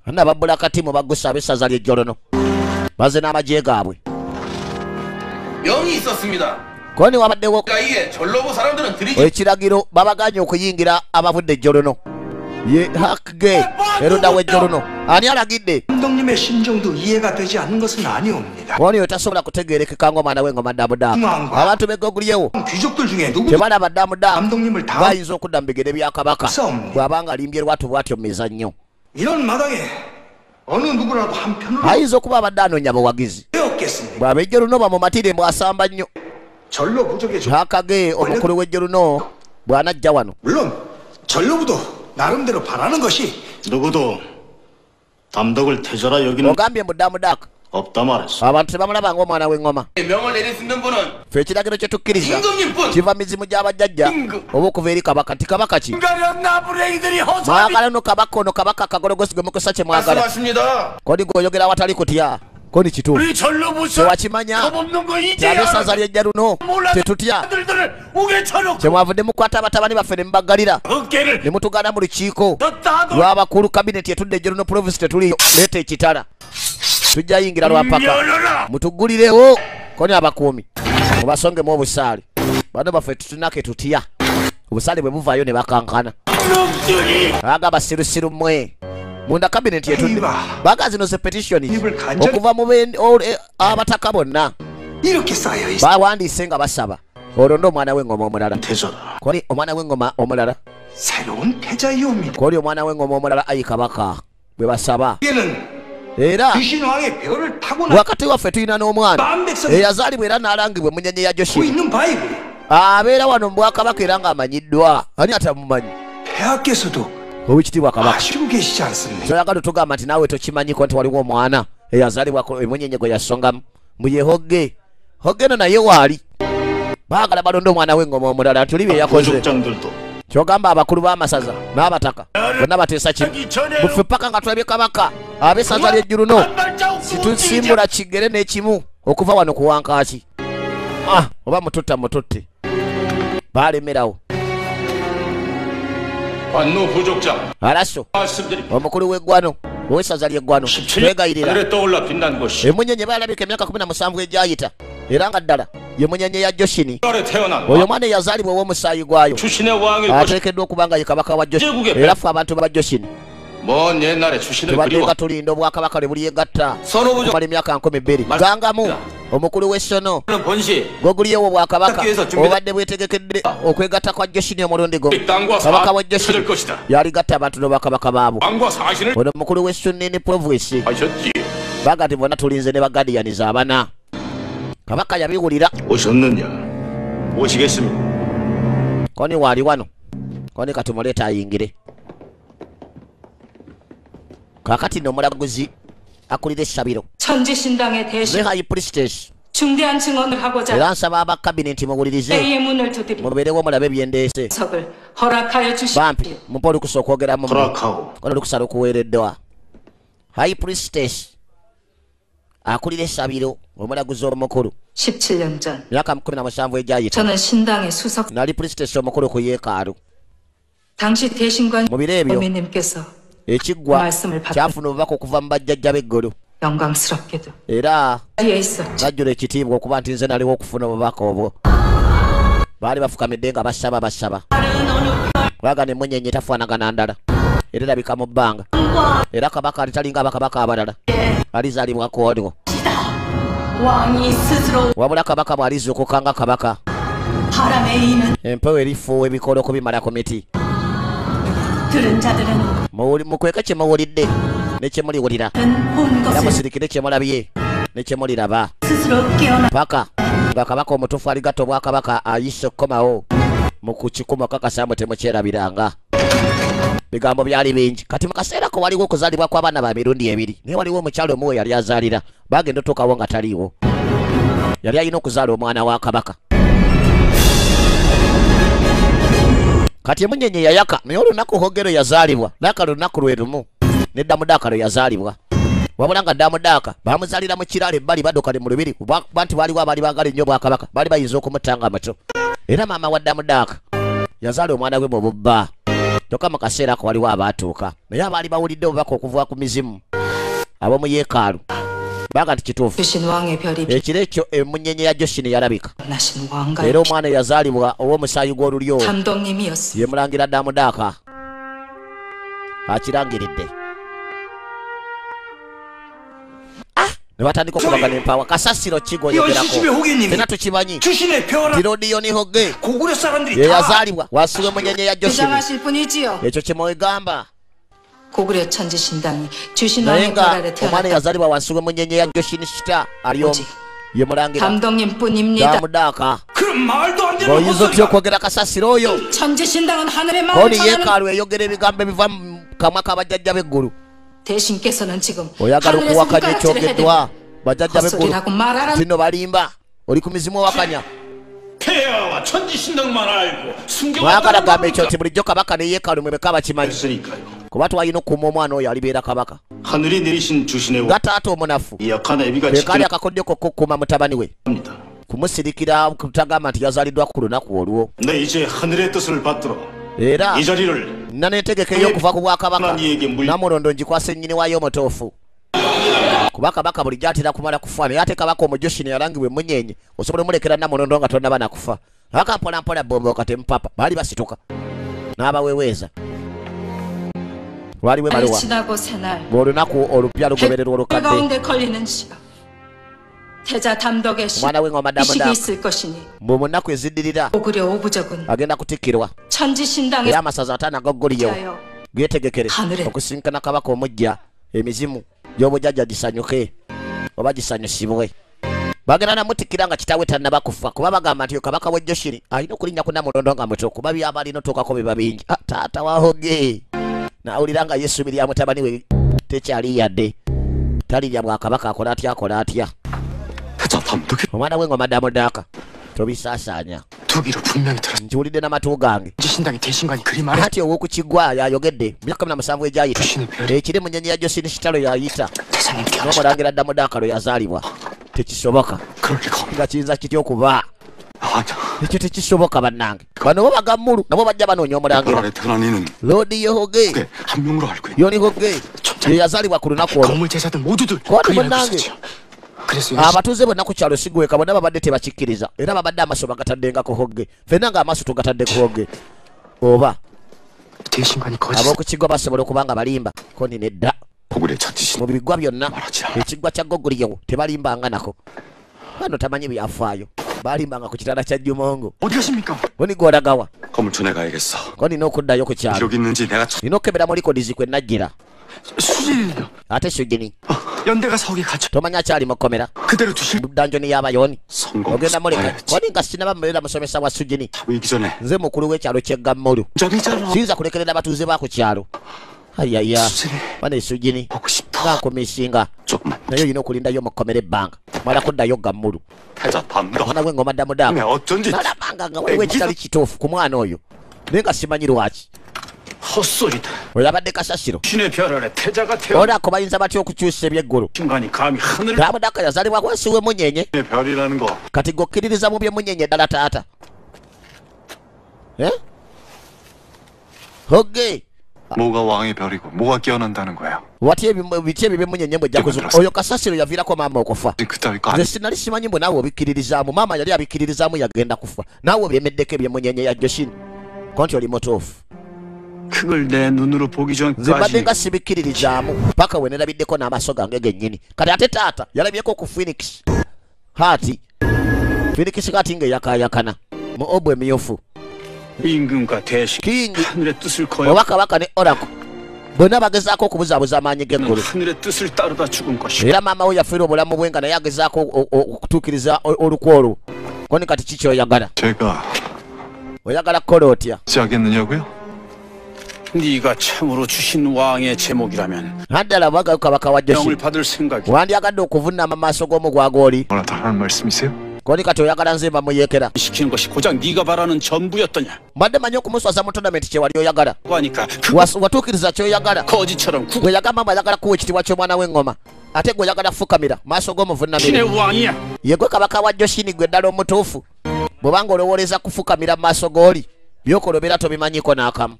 ana babbulaka ttiimu baggusa ab'essaza ly'ejjolono baze n'amagye gaabwe 명이 있었습니다. koni wabaddewo 그러니까 이게 절로부 사람들은 들이지 ekiragiro babaganye okuyingira abavudde ejjolono ye hakge eronda w'ejjolono ani alagidde 감독님의 심정도 이해가 되지 않는 것은 아니옵니다. koni otasobola kutegeerekeka ng'omwana w'engoma ddamudamu abantu beggogulyewo 귀족들 중에 누구 tebalaba ddamudamu 감독님을 다 bayinza okudda mu bigere bya kabaka 싸웁니다. bw'abanga alimbye lwatu bwatyo mu mizannyo 이런 마당에 어느 누구라도 한편으로 ayinza okuba abadde anoonya buwagizi 되었겠습니다. bw'ab'ejjo luno bamumatire mbw'asamba nnyo 전로 부족의 hakage omukulu w'ejjo luno bw'anajja wano 물론 전로부도 나름대로 바라는 것이 누구도 담덕을 태저라 여기는 ogambye mu ddamudaaka 없다 말했어. abantu tebamulaba ng'omwana w'engoma 명을 내릴 수 있는 분은 ffe ekiragiro kye tukkiriza 임금님뿐. kiva mizimu gy'abajjajja oba okuva eri kabaka nti kabaka ki 가련나 불행이들이 허사합니다. mwagala no kabaka ono kabaka akagologosi gwe mukusa kye mwagala 말씀하십니다. kodi gw'oyogera awatali kutya kodi kituufu 우리 절로부서 tewakimanya 겁없는 거 ti 이제 ab'essaza ly'ejja luno tetutya 아들들을 우게 쳐놓고 kyemwavudde mukwata abatabani baffe ne mubaggalira 어깨를 ne mutugana mu lukiiko 떴다 lw'abakulu kabineti etudde ejjo luno provinsi tetuliyo leeta ekitala tujja yingira lwapaka 열어라. mutugulirewo koni abakuumi mubasongemu obusaale bano baffe tutunake tutya obusaale bwe buvaayo ne bakankana 놈들이 aga basirusiru mmwe munda kabineti etudde Eiba. baga zino ze petitioni 입을 간절히 okuva mu abataka bonna 이렇게 쌓여 있어. bawandiise nga basaba olwo omwana w'engoma omulala 태저라. koli omwana w'engoma omulala 새로운 태자이옵니다. koli omwana w'engoma omulala ayi kabaka bwe basaba 이게는 era 귀신왕의 별을 타고나 wakati waffe tulina n'omwana 만백성이 eyazaalibwa era n'alangibwa emunyenye ya 고 Joshua 있는 바이블 abeera wano mu bwakabaka era ng'amanyiddwa ani atamumanyi 폐하께서도 owekitiibwa kabaka 아시고 계시지 않습니까? soyagala tugamba nti naawe tokimanyiko nti waliwo omwana eyazaalibwako emunyenye gwe yasongamu muye Hogge eno naye waali baagala balonde omwana w'engoma omulala tuli bye yakoze 부족장들도 kyogamba abakulu b'amasaza n'abataka bonna bateesa kimu buffe paka nga tulabye kabaka ab'essaza ly'ejjulu no situsimbula kigere n'ekimu okuva wano ku wankaaki oba mututte baalemerawo 관노 부족장 alaso 말씀드립니다. omukulu w'eggwano ow'essaza ly'eggwano 17년 twegayirira 하늘에 떠올라 빛난 것이 emunyenye baalabika emyaka 17 egyayita era nga ddala ye munyenye ya Joshini 아래 태어난 oyo mwana eyazaalibwa ow'omusaayi gwayo 주신의 왕일 것이 ateekeddwa okuba nga ye kabaka wa Joshini era ffe abantu ba Joshini 먼 옛날에 주신을 tubadde 그리워 nga tulinda obwakabaka lwe buliyegatta 선호부족 mala emyaka 200 gangamu omukulu w'essono 번시 gwoguliyewo obwakabaka Takiyeza 준비돼. obadde bwetegekedde okwegatta kwa Joshini omulundi go 땅과 kabaka wa 사를 Joshini 것이다. yaligatta abantu n'obwakabaka baabo 왕과 사신을 ono omukulu w'essunini province 하셨지. baga nti bonna tulinze ne bagadiyaniza abana kabaka yabiwulira 오셨느냐? 오시겠습니다. koni waali wano koni katumuleeta ayingire kakati n'omulaguzi akulira essabiro 천지신당의 ne 대신 high priestess 중대한 증언을 하고자 era nsaba aba kabineti muwulirize 회의의 문을 두드리는 mubeerewo mulabe byendeese 석을 허락하여 주시오. bampi mumpa olukusa okwogeramu 허락하고 kono olukusa lukuweereddwa high priestess akulira essabiro omulaguzi omukulu 17년 전 myaka 17 egyayita 저는 신당의 수석 nali priestess omukulu ku yeekaalu 당시 대신관 mu biro ebyo 어미님께서 ekiggwa 말씀을 받고 kyafuna obubaka okuva mu bajjajja b'eggulu 영광스럽게도 era 자리에 있었죠. najjula ekitiibwa okuba nti nze naliwo okufuna obubaka obwo baali bafukamidde nga basaba baga ne munyenye tafaanagana ndala era erabika mu bbanga era kabaka alitalinga abakabaka abalala alizaalibwako oliwo 왕이 스스로 wabula kabaka bw'alizuukuka nga kabaka 바람에 이는 empewo erifuuwa ebikoola okubimala ku miti 들은 자들은 mukweke kye muwulidde ne kye muliwulira 본 era 것을 musirikire kye mulabye ne kye muliraba 스스로 깨어나 paka nga kabaka omutuufu aligatta obwakabaka ayise okukomawo mu kukikumu kakasa mwe temukyerabiranga bigambo byali bingi kati mu kaseera ko waliwo okuzaalibwa kw'abaana ba mirundi ebiri naye waliwo omukyalo omu we yali azaalira bagenda otuukawo nga taliiwo yali alina okuzaala omwana wa kabaka kati emunyenye yayaka naye olunaku Hogge yazaalibwa daaka lunaku lwe lumu ne damudaaka lwe yazaalibwa wabula nga damudaaka baamuzaalira mu kiraalo ebbali baddukane mu lubiri kuba nti baaliwo abaali baagala ennyo obwakabaka baali bayinza okumutta nga muto era maama wa damudaaka yazaala omwana we mu bubba kyokka mu kaseera ako waliwo abaatuuka naye abaali bawulidde obubaka okuva ku mizimu ab'omu yeekaalu baga nti kituufu 주신 왕의 별이 ekiro ekyo emunyenye ya Joshini yalabika 빛나신 왕과 era omwana eyazaalibwa ow'omusaayi gw'olulyo 감독님이었습니다. ye mulangira damudaaka akirangiridde ne batandika okubagana empaawa kasasiro kigoyogerako 여시집의 호계님이 tena tukimanyi 주신의 벼라 tirodiyoni Hogge 고구려 사람들이 ye 다 yazaalibwa wasuwa emunyenye ya Joshini 주장하실 분이지요. ekyo kye mwegamba 고구려 천지신당이 주신 naye 왕의 별 nga 아래 omwana 태어났다. eyazaalibwa wansi w'emunyenye ya Joshini sita ali omu 오직 ye mulangira 감독님뿐입니다. damudaaka 그럼 말도 안 되는 ng'oyinza otya 헛소리가 okwogera kasasiro oyo 천지신당은 하늘의 마음을 koni 전하는 yeekaalu eyogera ebigambo ebiva mu kamwa k'abajjajja b'eggulu 대신께서는 지금 oyagala 하늘에서 okuwakanya 흙가락질을 해대고 ekyogeddwa bajjajja b'eggulu 헛소리라고 말하라. zino balimba oli ku mizimu owakanya 폐하와 천지신당만 알고 mwagala gamba ekyo 숨겨왔다는 nti bulijjo kabaka ne yeekaalu mwe beka bakimanyi 했으니까요. kuba twalina okuuma omwana oyo alibeera kabaka 하늘이 내리신 주신의 nga taata omunafu 이 약한 애비가 ekaali akakodyo kokka okuuma mutabani we 지킵니다. kumusirikira kutagamba nti yazaaliddwa ku lunaku olwo 네 이제 하늘의 뜻을 받들어 era 이 자리를 naneetegeka ey'okuva ku bwakabaka 하나님에게 물 namulondo ngikwasa ennyini waayo omutuufu kuba kabaka bulijjo atera kumala kufa naye ate kabaka omujoshini yalangibwa emunyenye osobola omulekera namulondo nga tonnaba nakufa aka mpolampola bomboka temupapa baali basituka n'abaweweeza lwaliwo 날이 ebaluwa 지나고 새날 ng'olunaku olupya lugobererwa olukadde 가운데 걸리는 시각 태자 담덕의 omwana we ng'oma 시식이 damudaaka 있을 것이니 mbu mu nnaku eziddirira 고구려 오부적은 agenda kutikkirwa 천지신당에 era amasaza ataano ag'oggoliyo 하여 getegekere 하늘에 okusinkana kabaka omujja emizimu gy'obujjajja gisanyuke oba gisanyusibwe bagenda namutikkira nga kitaawe tannaba kufa kuba bagamba nti kabaka w'e Joshini alina okulinnya ku namulondo nga muto kuba byaba alina otuukako biba bingi taata wa Hogge nawulira nga yeesubirya mutabani we tekyali yadde talirya bwakabaka akola atya 태자 담독의 omwana w'engoma damudaaka tobisaasaanya 두기로 분명히 들었. nkiwulidde n'amatu gange 신당의 대신관이 그리 말해. ati ow'okukigwa yayogedde myaka 17 egyayita 주신의 별. ekiri mu nnyonyi ya josini kitalo yayita 태자님께 하셨다. n'omulangira damudaaka lwe yazaalibwa tekisoboka 그럴 리가 없네. nga kiyinza kitya okuba 아니야. ekyo tekisoboka bannange bano bo bagammulu nabo bajja banoonya omulangira 별안에 태어난 이는 loodi yehoge 그게 한 명으로 알고 있는. yoni hoge ye yazaalibwa ku lunaku olwo 건물 제자들 모두들 Kwani 그리 알고 문난ge. 있었지요. 그래서 abatuuze bonna ku kyalo sigweka bonna babadde tebakikkiriza era babadde amaaso bagataddenga ku hoge fenna nga amaaso tugatadde ku hoge oba 대신관이 거짓. ab'okukigwa basobola okuba nga balimba ko nina edda 고구려 찾으신 mu bigwa byonna 말하지 않아. ekigwa kya gogulyewo tebalimbanga nako bano tamanyi byafaayo balimbanga ku kitanda kya jumongo 어디 가십니까? oni gwolagawa 건물 전에 가야겠어. ko nina okuddayo ku kyalo 기록 있는지 내가 nina okukebera mu likodizi kwe najjira 수진이요. ate sugini 연대가 서기 갇혀. tomanya kyali mu kkomera 그대로 두실. danjoni y'abayoni 성공. ogenda muleka 봐야지. koni nga sinaba mubeera musomesa wa sugini 타보이기 전에 nze mukulu w'ekyalo ky'eggammulu 점이잖아. siyinza kulekerera abatuuze ba ku kyalo ayaya 수진이 bana esugini 보고 싶다. nga nkumisinga 조금만. naye olina okulindayo mu kkomera ebbanga mala kuddayo gammulu 태자 담독. mwana gw'engoma damudamu 네, 어쩐지 nalabanga nga waliwo ekitali kituufu ku mwana oyo naye nga simanyi lwaki 헛소리다. olabadde kasasiro 신의 별 아래 태자가 태어난 olako bayinza batya okukyusa ebyeggulu 순간이 감히 하늘을 damudaaka yazaalibwa wansi w'emunyenye 신의 별이라는 거. kati gokkiririza mu byemunyenye ddala taata hoge 뭐가 왕의 별이고 뭐가 깨어난다는 거야. wati biti ebyo byemunyenye mbwejja kuzuka oyo kasasiro yaviirako maama okufa 그따위 거 nze 아니. sinali simanyi mbwe naawe obikkiririzaamu maama yali abikkiririzaamu yagenda kufa naawe obyemeddeko ebyemunyenye ya josini konti oli mutuufu 그걸 내 눈으로 보기 nze mbadde 전까지 nga sibikkiririzaamu paka we nerabiddeko n'amaaso gange gennyini kati ate taata yalabyeko ku phoenix haati phoenix kati ng'eyakaayakana mu obu emyufu 임금과 대신 kingi 하늘의 뜻을 거역 oba kabaka ne orako bonna bagezaako okubuzaabuza amaanyi g'eggulu 하늘의 뜻을 따르다 죽은 것이 era maama we yafiira obulamu bwe nga naye agezaako okutuukiriza olukwo olwo koni kati ki kyoyagala 제가 oyagala kukola otya 시작했느냐고요? 네가 참으로 주신 왕의 제목이라면 naddala bwagayo kabaka wa 명을 josi 받을 생각이 wandyagadde okuvunnama mu maaso g'omugwaga oli 뭐라 다른 말씀이세요? koni kati oyagala nze bamuyeekera 시키는 것이 고작 네가 바라는 전부였더냐 mbadde manyi okumuswaza mu tonamenti kye wali oyagala 하니까 그거 watuukiriza kyoyagala 거지처럼 구 gwe yagamba mbu ayagala kuwa ekitiibwa ky'omwana w'eŋŋoma ate gwe oyagala fukamira maaso 신의 g'omuvunnamira 왕이야 ye gwe kabaka wa josini gwe ddala omutuufu bw'obanga olowooleza kufukamira mu maaso g'oli byokola obeera tobimanyiko n'akamu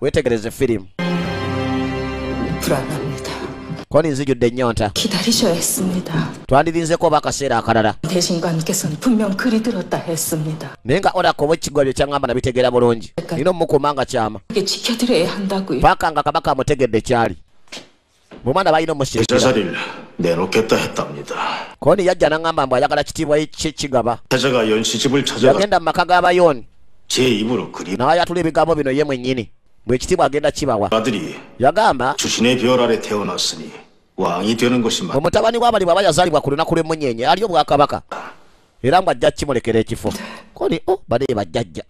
weetegereze firimu 불안합니다. koni nzijudde ennyonta 기다리셔야 했습니다. twandirinzeko oba akaseera akalala 대신관께서는 분명 그리 들었다 했습니다. naye nga orako oba ekigwa bye kyaŋŋamba nabitegeera bulungi nina omukuuma nga kyama 이게 지켜드려야 한다고요. paaka nga kabaka amutegedde kyali bw'omwana balina 태자 omusirikira 자리를 내놓겠다 했답니다. koni yajja n'aŋŋamba mbu ayagala kitiibwa kigaba 태자가 연시집을 찾아가 yagenda mu maka g'abayoni 제 입으로 그리 n'ayatula ebigambo bino ye mwennyini bwe ekitiibwa agenda kibawa 아들이 yagamba 주신의 별 아래 태어났으니 왕이 되는 것이 맞. omutabani w'abali bw'aba yazaalibwa ku lunaku lw'emunyenye ali obwakabaka era ng'ajja kimulekera ekifo koni bade bajjajja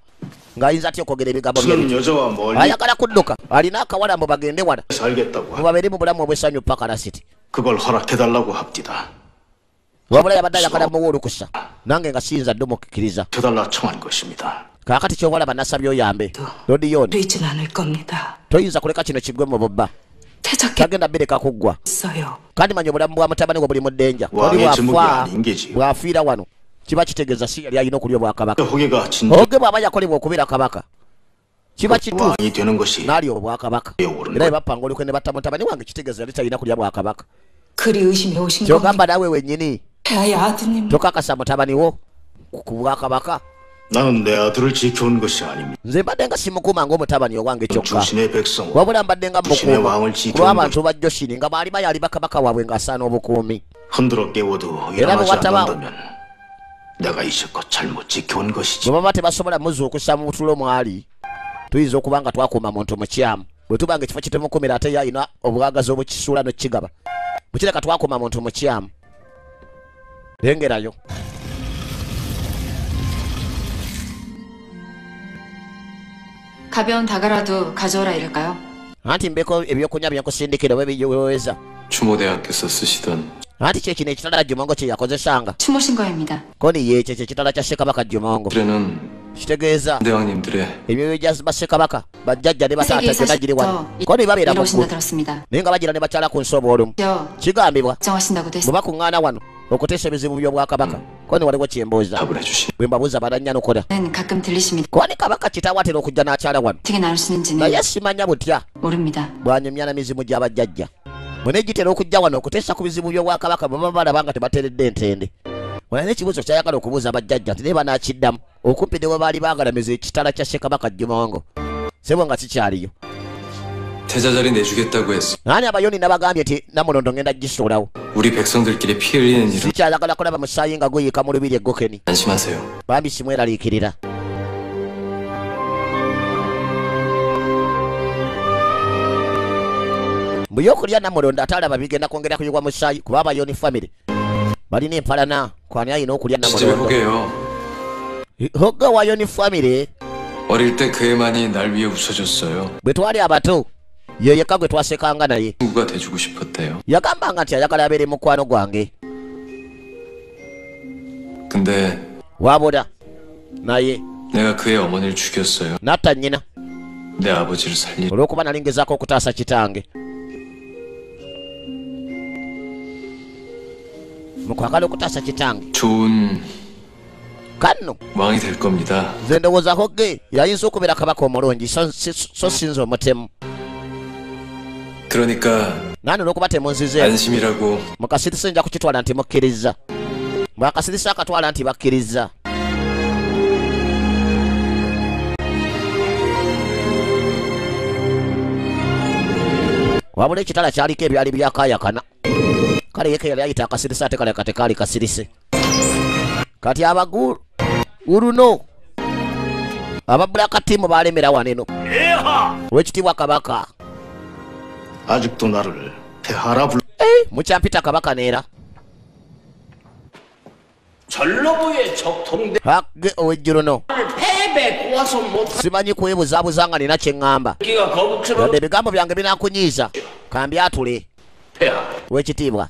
ng'ayinza atya okwogera ebigambo 수는 bye 여자와 멀리 ayagala kudduka alina akawala mbu bagende wala 살겠다고 mbu babeere mu bulamu obwesanyu paka lasiti 그걸 허락해달라고 합디다. wabula yabadde ayagala muwa olukusa nange nga siyinza dde omukkiriza 해달라 청한 것입니다. kaakati kyowalaba nasabye oyambe lodiyoni 되진 않을 겁니다. toyinza kuleka kino kigwe mu bubba 태자께 tagenda bireka kuggwa 있어요. kandi manya obulamu bwa mutabani we buli mu ddenja oli 왕의 제목이 bwafa 아닌 게지요. bw'afiira wano kiba kitegeeza si yali alina okulya obwakabaka 호계가 진정 oge bw'aba yakolebwa okubeera kabaka kiba kituufu 왕이 되는 것이 n'ali obwakabaka 오른 era 거. bebapanga olukwe ne batta mutabani wange kitegeeza yali talina kulya bwakabaka 그리 의심해 오신 겁니까? kyogamba naawe wennyini 폐하의 아드님 tokakasa mutabani wo ku bwakabaka 나는 내 아들을 지켜온 것이 아닙니다. nze mbadde nga simukuuma ng'omutabani owange kyokka 주신의 백성 wabula mbadde nga 주신의 mukuuma 왕을 ku 지켜온 lw'abantu 것 ba joshini nga baali bayaliba kabaka waabwe ng'asaana obukuumi 흔들어 깨워도 era bwe 일어나지 wataba 않는다면 내가 이제껏 잘못 지켜온 것이지. bwe baba tebasobola muzuukusa mu butulo mwali tuyinza okuba nga twakuuma muntu mukyamu bwe tuba nga ekifo kitemukumira ate ye alina obwagazi obukisuula n'okigaba bukireka twakuuma muntu mukyamu lengerayo 가벼운 다가라도 가져오라 이럴까요? anti mbeko ebyokunya byenkusindikira bwe biyoweeza 추모대학교에서 쓰시던 anti kyekino ekitala Jumongo kye yakozesanga 추모신 거입니다. koni ye kyekyo ekitala kya Ssekabaka Jumongo 들에는 kitegeeza 대왕님들의 ebyoyo bya Ssekabaka bajjajja ne bataata byonna giri wano koni babeera mu 이러신다 ggulu 들었습니다. naye nga bagira ne bakyala ku nsobo olumu kigambibwa 정하신다고도 bwe bakuŋŋaana wano okuteesa ebizibu by'obwakabaka koni waliwo kyembuuza 답을 해주신 bwe mbabuuza banannya nokola 가끔 들리십니다. koni kabaka kitaawe atera okujja n'akyala wano 어떻게 나누시는지는 naye simanya butya 모릅니다. bwanyumya na mizimu gy'abajjajja bwe gitera okujja wano okuteesa ku bizibu by'obwakabaka bwe baba balaba nga tebateredde ntende wala n'ekibuuzo kyayagala okubuuza abajjajja nti naye banaakiddamu okumpi ne we baali baagalamiza ekitala kya Ssekabaka Jumongo sebo nga kikyaliyo 태자 자리 내주겠다고 했어. ani abayoni nabagambye nti Namulondo ngenda gisuulawo 우리 백성들끼리 피 흘리는 일은 sikyayagala kulaba musaayi nga guyiika mu lubiri eggokeni 안심하세요. bambi simweraliikirira mbu y'okulya Namulondo ate alaba bigenda kwongera kuyigwa musaayi kuba abayoni famire balina empalana kwani ayina okulya 시집에 Namulondo 보게요. hogga wa yoni famire 어릴 때 그 애만이 날 위해 웃어줬어요. bwe twali abato ye yekka gwe twasekanga naye 친구가 돼주고 싶었대요. yagambanga nti ayagala abeere mukwano gwange 근데 wabula naye 내가 그의 어머니를 죽였어요. n'atta nnyina 내 아버지를 살리. olw'okuba nali ngezaako okutaasa kitange mu kwagala okutaasa kitange 좋은 kanno 왕이 될 겁니다. nze ndowooza hogge yayinza okubeera kabaka omulungi so sinza omutemu 그러니까 nani olw'okuba temunzize 안심이라고 mu kasirisi nja kukitwala nti mukkiriza bwe akasirisi akatwala nti bakkiriza wabula ekitala kyaliko ebyali byakayakana kale yeke yali ayita akasirisi ate kale katekaali kasirise kati abagulu uruno ababulakatiimu balemera waneno owekitiibwa kabaka 아직도 나를 폐하라 불러. mukyampita kabaka neera 전로부의 적통대 hagge owejjuruno 패배 꼬아서 못 simanyi kwebuzaabuza nga nina kyeŋŋamba 하기가 거북스러워. yadde ebigambo byange binakunyiiza kambyatule 폐하 owekitiibwa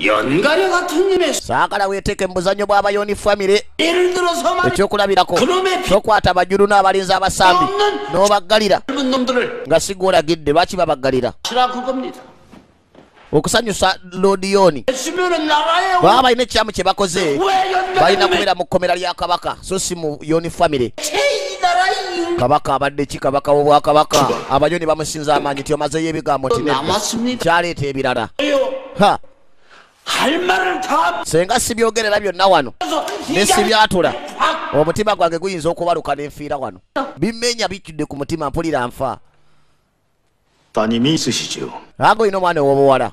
연가려 같은 님의 saagala weeteeke mu buzannyo bw'abayoni famire 예를 들어서 말 ekyokulabirako 그놈의 피 tokwata abajulu n'abalinzi abasambi n'obaggalira 젊은 놈들을 nga sigolagidde lwaki babaggalira 치라고 겁니다. okusanyusa lodiyoni 했으면은 나라에 baba balina ekyamu kye bakoze 왜 balina 연가려 kubeera mu kkomera lya kabaka so si mu yoni famire 이 나라의 kabaka abadde ki kabaka w'obwakabaka abayoni bamusinza amaanyi ti omazeyo ebigambo nti nedda. 남았습니다. kyaleeta ebirala 요 할 말을 다 senga sibyogerera byonna wano ne sibyatula omutima gwange guyinza okubaluka nenfiira wano bimenya bijjudde ku mutima mpulira nfa 따님이 있으시지요. ago ino omwana ow'obuwala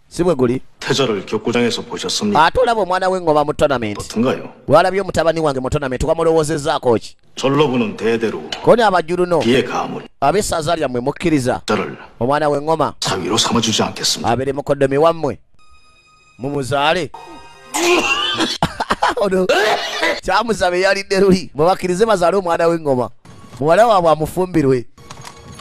si bwe guli 태자를 격구장에서 보셨습니까? ate olaba omwana w'engoma mu tonamenti 어떤가요? walabye omutabani wange mu tonamenti wamulowoozezaako ki 전러부는 대대로 koni abajuluno 비의 가문 ab'essaza lyammwe mukkiriza 저를 omwana w'engoma 사위로 삼아주지 않겠습니다. abeere mukoddomi wammwe mumuzaale ono kyamusaba eyalidde luli mubakkirize bazaale omwana w'engoma muwala waabwe amufumbirwe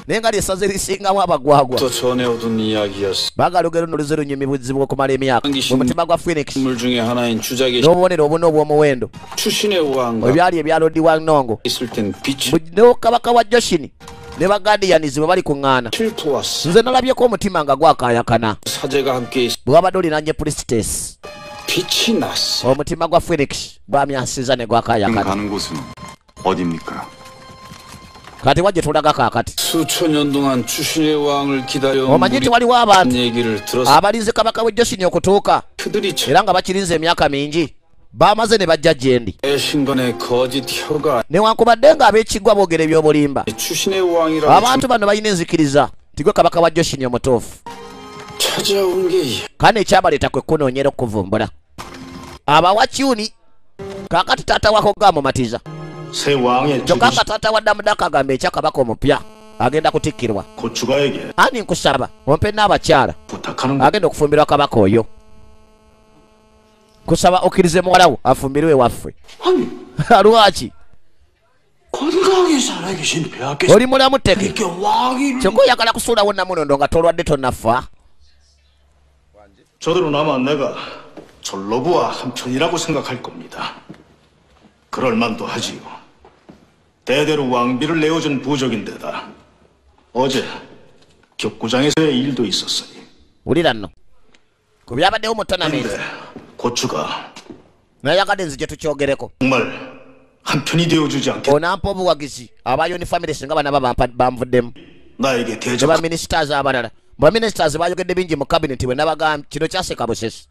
naye nga lyesaze lisingamu abagwagwa 또 전해오던 이야기였어. baagala olugero luze lunyumibuzibu okumala emyaka mu mutima gwa phoenix 물 중에 하나인 주작의 n'obubonero obuna obw'omuwendo 출신의 왕과 ebyali ebya lodi wa nongo 있을 땐 빛이 ne kabaka wa joshini ne bagandiyanizi bwe bali kuŋŋaana 칠토왔어. nze nalabyeko omutima nga gwakayakana 사제가 함께 있어 bwe wabadde olinanye pulisitesi 빛이 났어. omutima gwa phoenix gwamyansiza ne gwakayakana 가는 곳은 어디입니까? kati wajje tulaga kaakati 수천 년 동안 출신의 왕을 기다려 omanyi nti waliwo abantu 얘기를 들었어. abalinze kabaka we joshini okutuuka 그들이 era nga bakirinze emyaka mingi bamaze ne bajja gyendi 신간의 거짓 혀가 newankubadde nga ab'ekiggwa boogera ebyobulimba 출신의 왕이라고 abantu bano balina enzikiriza nti gwe kabaka wa joshini omutuufu 찾아온 게 kandi ekyabaleeta kwe kunoonyera okuvumbula abawa kyuni kaakati taata wako gamumatiza 새 왕의 kyokka nga taata wa damudaka agamba ekya kabaka omupya agenda kutikkirwa 고추가에게 ani nkusaba ompe n'abakyala 부탁하는 것. agenda okufumbirwa kabaka oyo kusaba okkirize muwalawo afumbirwe waffe lwaki 건강하게 살아계신 폐하께서 oli mulamu teke 이렇게 왕위를 kyokka oyagala kusuulawo namunondo nga tolwadde tonnafa. 저대로 아마 내가 절로부와 한편이라고 생각할 겁니다. 그럴 만도 하지요. 대대로 왕비를 내어준 부족인데다 어제 격구장에서의 일도 있었으니. wulira nno ku byabaddewo mu tonamenti 근데 고추가 nayagadde nzije tukyogereko 정말 한편이 되어주지 않겠. onampa obuwagizi abayoni family singa bana banvuddemu 나에게 ne 대접. baministers abalala baministers bayogedde bingi mu cabinet bwe nabagambye kino kyaseka busesi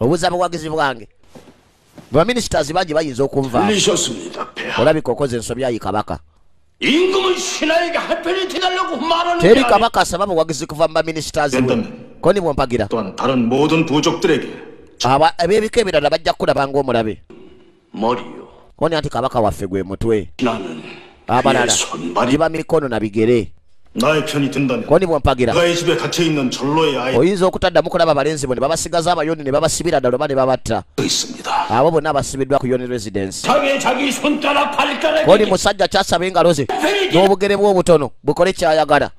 obuza buwagizi bwange baministers bangi bayinza okunva 틀리셨습니다, 폐하. olabika okoze ensobi ayi kabaka 임금은 신하에게 한편이 되달라고 말하는 게 teri 아니. kabaka asaba buwagizi kuva mu baministers bwe ko ni bwompagira 또한 다른 모든 부족들에게 ebebika ebirala bajja kukulabanga omulabe 머리요. koni anti kabaka waffe gwe mutwe 신하는 abalala 그의 손발이 giba mikono na bigere 나의 편이 든다면 koni bwompagira 그의 집에 갇혀있는 전로의 아이 oyinza okutaddamu kulaba abalenzi bo ne babasigaza abayoni ne babasibira ddala oba ne babatta 있습니다. abo bonna basibiddwa ku yoni residence 자기 손가락 발가락이 koni musajja kyasaba engalo ze n'obugere bwe obutono bukole kyayagala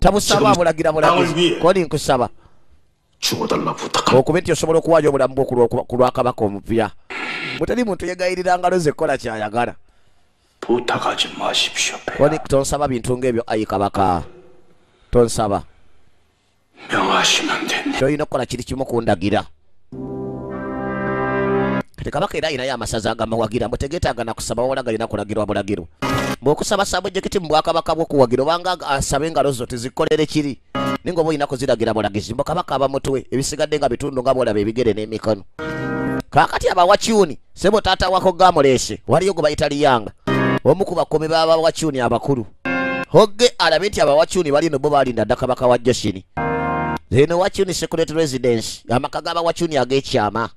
tabusaba abulagira bulagizi koni nkusaba 죽어달라 부탁합니다. okuba nti osobola okuwaayo obulamu bwo ku lwa kabaka omupya mutali muntu yegayirira ngalo ze kukola kyayagala 부탁하지 마십시오, 폐하. koni tonsaba bintu ng'ebyo ayi kabaka tonsaba 명하시면 됩니다. kyolina okukola kiri kimu kundagira kati kabaka era ayinayo amasaza agamawagira mutegeetaaga nakusaba wawala galina kulagirwa bulagiro bw'okusaba sabujekiti mu bwakabaka bw'okuwagira obanga asaba engalo zo tezikolere kiri ninga oba olina kuziragira bulagizi mbo kabaka aba mutwe ebisigadde nga bitundu nga bwolaba ebigere n'emikono kaakati abawakyuni sebo taata wako gamuleese waliyo gwe bayita liyanga omu ku bakomi b'abawakyuni abakulu hogge alabe nti abawakyuni balino bo balinda dda kabaka wa joshini zeno wakyuni secret residence amaka g'abawakyuni ag'ekyama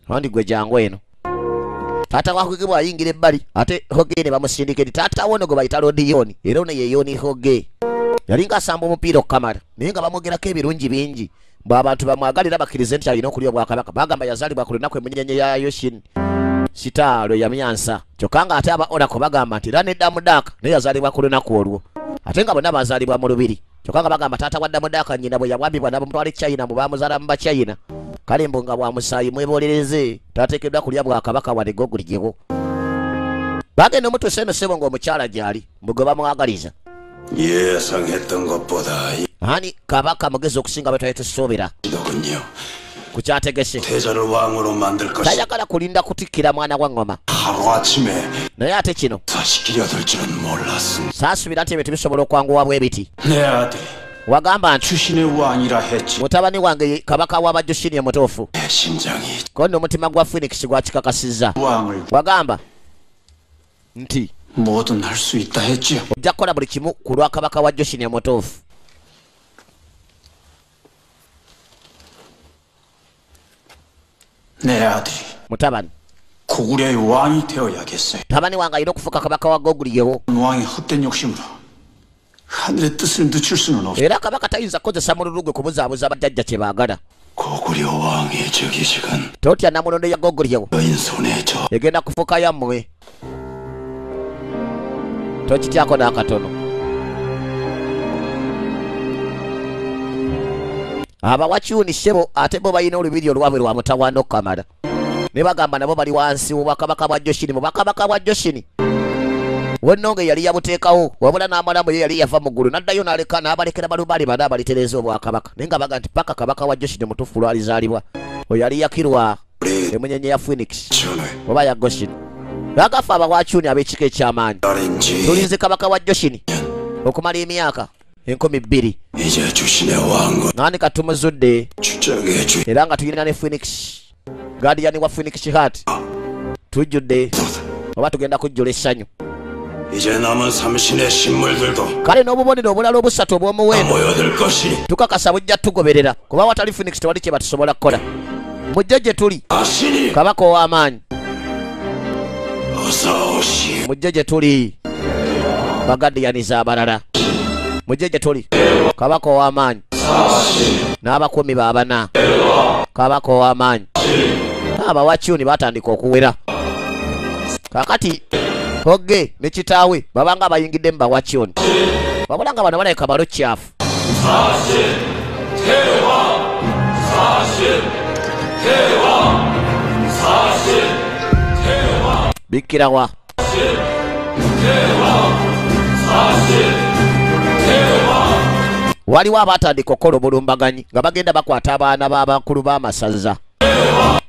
andi gwe jangu eno taata wakwe bw'ayingira ebbali ate hogge ne bamusindika eri taata wono gwe bayita lodiyoni era ono ye yoni hogge yali ng'asamba omupiira okukamala naye nga bamwogerako ebirungi bingi bw'abantu bamwagalira bakkirize nti alina okulya obwakabaka bagamba yazaalibwa ku lunaku emunyenye ya yoshini sitaalo yamyansa kyokka nga ate aba orako bagamba nti era neddamudaaka naye yazaalibwa ku lunaku olwo ate nga bonna bazaalibwa mu lubiri kyokka nga bagamba taata wa ddamudaaka nnyina bwe yawambibwa nabamutwala e China mu bamuzaala mu Bachina kale mbu nga bwa musaayi mwebolereze tateekeddwa kulya bwakabaka wadde goguligewo bagenda omutuse eno ssebo ng'omukyala gy'ali mbu gwe bamwagaliza 예상했던 것보다 ani kabaka mugezi okusinga bwe twali tusuubira 이더군요. ku kyategese 태자를 왕으로 만들 것이 tayagala kulinda kutikkira mwana wa ŋŋoma 하루아침에 naye ate kino 사시키려 들 줄은 몰랐습니다. saasuubira nti ebintu bisobola okwanguwa bwe biti 내 아들이 wagamba nti 출신의 왕이라 했지. mutabani wange ye kabaka w'abajoshini omutuufu 내 심장이 konna omutima gwa phoenix gwakikakasizza 왕을 wagamba nti 뭐든 할 수 있다 했지요. ojja kukola buli kimu ku lwa kabaka wa joshini omutuufu 내 아들이 mutabani 고구려의 왕이 되어야겠어요. mutabani wange alina okufuuka kabaka wa goguliyewo 왕의 헛된 욕심으로 하늘의 뜻을 늦출 수는 없어. era kabaka tayinza kukozesa mululu gwe kubuzaabuza bajjajja kye baagala 고구려 왕의 즉위식은 totya namulondo ya goguliyewo 여인 손에 저 egenda kufuuka yammwe tokityako n'akatono abawakyuni ssebo ate bo balina olubiri olwabwe lwa mutawaana okukamala ne bagamba nabo bali wansi mu bwakabaka bwa joshini mu bwakabaka bwa joshini wennonge yali yabuteekawo wabula n'amalamu ye yali yava mu ggulu n'addayo n'aleka n'abalekera balubaali bana abalitereeza obwakabaka naye nga baga nti paka kabaka wa joshini mutuufu lwalizaalibwa oyo yali yakirwa emunyenye ya phoenix 전에 oba ya goshini bagafa abawakyuni ab'ekika eky'amaanyi 딸인지 tulinze kabaka wa joshini okumala emyaka 2,000 이제 주신의 왕은 nani katumuzudde 주장해 주 era nga tulina ne phoenix guardian wa phoenix hat tujjudde oba tugenda kujjula essanyu 이제 남은 삼신의 신물들도 kale n'obubonero obulala obusatu obw'omuwendo 모여들 것이 tukakasa bujja tugoberera kuba watali phoenix tewali kye batusobola kukola mujje gye tuli 아시니 kabaka ow'amaanyi 어서 오시 mujje gye tuli bagadiyaniza abalala mujje gye tuli kabaka ow'amaanyi n'abakuumi baabana kabaka ow'amaanyi ate abawakyoni batandika okuwera. Kakati Hogge ne kitaawe babanga abayingidde mu bawakyoni. Wabula nga bano balabika balo kyafu. Bikirawa waliwo abatandika okukola obulumbaganyi nga bagenda bakwata abaana b'abakulu b'amasaza.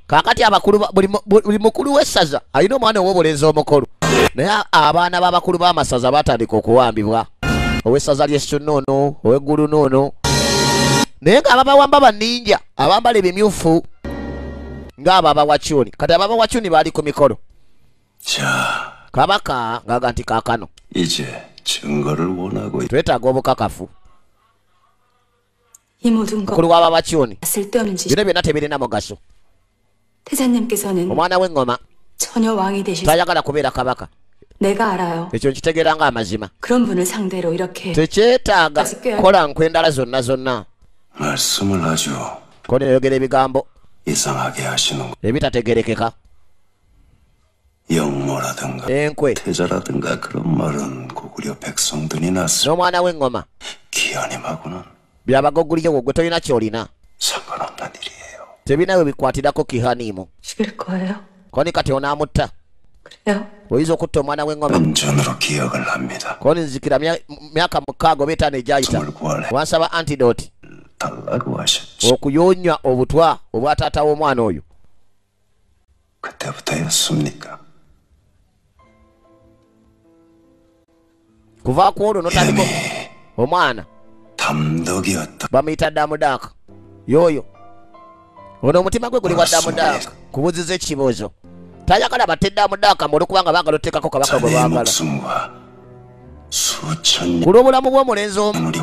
Kakati abakulu buli mukulu w'essaza alina omwana ow'obulenzi omukulu, naye abaana b'abakulu b'amasaza batandika okuwambibwa. Ow'essaza ly'Essunnono, ow'Eggulu noono, naye ng'ababawamba banninja abambala ebimyufu ng'abo abawakyoni. Kati abawakyoni baali ku mikolo. Kabaka ng'aga nti kaakano twetaaga obukakafu. mukulu w'abawakyoni bino byonna tebirina mugaso. omwana w'engoma tayagala kubeera kabaka. ekyo nkitegeera nga amazima. tekyetaaga kola nkwe endala zonna zonna. ko neyogera ebigambo ebitategerekeka. enkwe n'omwana w'engoma byabagogulyewo gwe tolina kyolina. tebinawe bikwatirako kihaniimu. koni kati onaamutta oyinza okutta omwana w'engoma. koni nzikira myaka 6 oba 5 egyayita wansaba antidote okuyoonya obutwa obwa taata w'omwana oyo. kuva ku olwo notandika omwana bamuyita Damudaaka yoyo. ono omutima gwe guli wa Damudaaka kubuziza ekibuuzo. tayagala batte Damudaaka olwokubanga baagala oteekako kabaka gwe baagala. ku lw'obulamu bw'omulenzi omu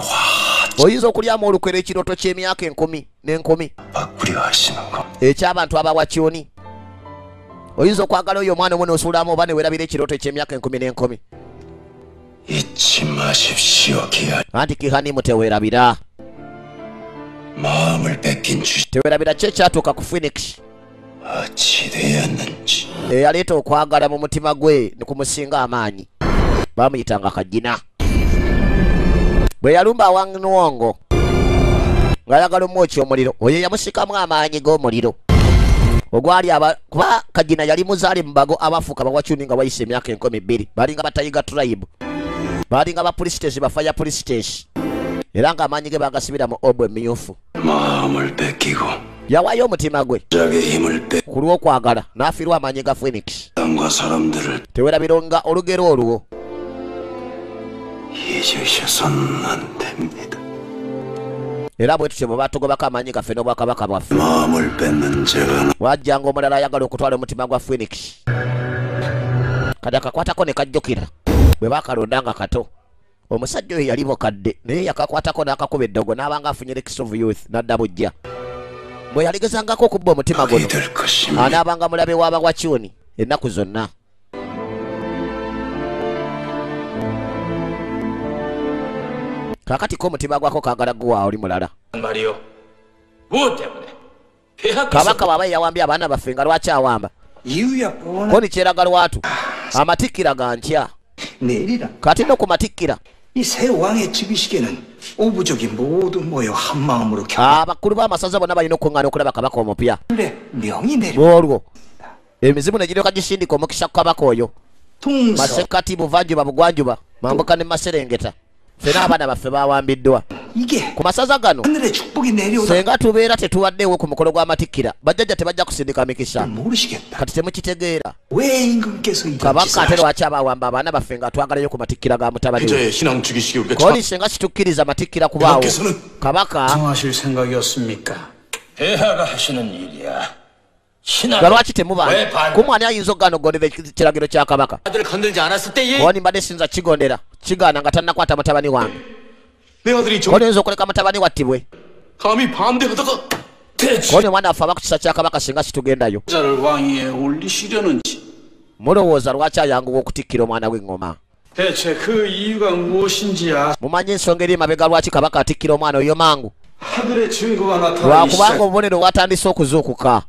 oyinza okulyamu olukwera ekirooto ky'emyaka 10 n'enkumi eky'abantu abawakyoni. oyinza okwagala oyo omwana omu n'osuulamu oba newerabira ekirooto eky'emyaka 10 n'enkumi. anti kihanimu tewerabira. tewerabira kye kyatuuka ku Phoenix eyaleeta okwagala mu mutima gwe nekumusinga amaanyi. bamuyitanga Kajina. bwe yalumba Awang'Nwongo ng'ayagala omwoki omuliro, oyo yamusikamu amaanyi g'omuliro ogwali kuba Kajina yali muzaale mu bago abafuuka bawakyoni nga wayise emyaka 12. balinga batayiga tribe, balinga bapulisitesi bafaya pulisitesi, era ng'amaanyi ge bagasibira mu obwe emyufu. yawaayo omutima gwe ku lw'okwagala n'afiirwa amaanyi ga Phoenix. tewerabira nga olugero olwo. era bwe tutyo bwe batugobako amaanyi gaffe n'obwakabaka bwaffe. wajjanga omulala ayagala okutwala omutima gwa Phoenix kati akakwatako ne kajjukira bwe bakalonda nga kato. omusajja oyo yali bukadde naye yakakwatako n'akakuba eddogo n'abanga afunye Lex of Youth n'adda bujja. bwe yaligezangako okubba omutima guno anaabanga mulabe w'abawakyoni ennaku zonna. kakati ko omutima gwako kaagala guwa oli mulala. kabaka bw'aba yawambye abaana baffe nga lwaki awamba? koni kyeraga lwatu amatikkira ga ntya. kati no ku matikkira abakulu b'amasaza bonna balina okuŋŋaana okulaba kabaka omupya. olwo emizimu ne giryoka gisindika omukisa ku kabaka oyo. masekati buvanjuba bugwanjuba mambuka ne maserengeta ffena abaana baffe bawambiddwa ku masaza gano. senga tubeera tetuwaddeewo ku mukolo gw'amatikkira bajjajja tebajja kusindika mikisa. kati temukitegeera kabaka ate lwaki abawamba abaana baffe nga twagalayo ku matikkira ga mutabani we. koni senga kitukkiriza matikkira kubaawo kabaka nga lwaki temubanga kumwani ayinza okugaana okugondera ekiragiro kya kabaka. koni mbadde sinza kigondera kigaana nga tannakwata mutabani wange. koni oyinza okuleka mutabani wattibwe. koni omwana waffe aba ku kisa kya kabaka singa kitugendayo. mulowooza lwaki ayanguwa okutikkira omwana w'engoma? mumanyi ensonga eri emabega lwaki kabaka atikkira omwana oyo mangu? lwakubanga obubonero bwatandise okuzuukuka.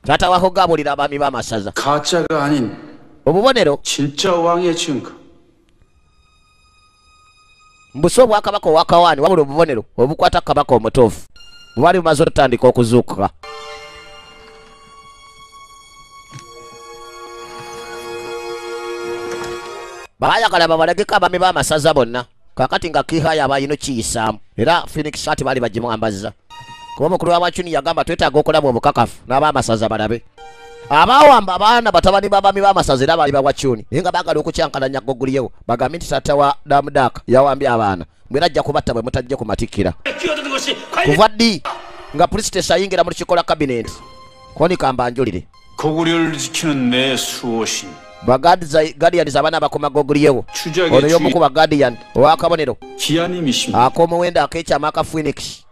taata wa Hogge abuulira abaami b'amasaza 가짜가 아닌 obubonero 진짜 왕의 증거. mbusa obwakabaka owakawaani wabula obubonero obukwata kabaka omutuufu bwali bumaze otutandika okuzuukuka. baayagala babalageko abaami b'amasaza bonna kakati nga Kihaya abayino kiyisaamu era Phoenix ati baali bagimwambazza kuba omukulu wa Wachuni yagamba twetaaga okulaba obukakafu n'abaamasaza balabe abaawamba abaana batabani b'abaami b'amasaza era baali ba Wachuni naye nga baagala okukyankalanya Goguliyewo bagambe nti taata wa Damudaka yawambye abaana mwera ajja kubatta bwe mutajja kumatikkira kuva ddi nga pulisitesi ayingira mu lukiiko lwa kabineti koni kambanjulire 고구려를 지키는 내 수호신. bagadians abaana bakoma Goguliyewo ono y'omu ku bagadian owakabonero 기아님이십니다. ak'omuwendo ak'ekyama aka Phoenix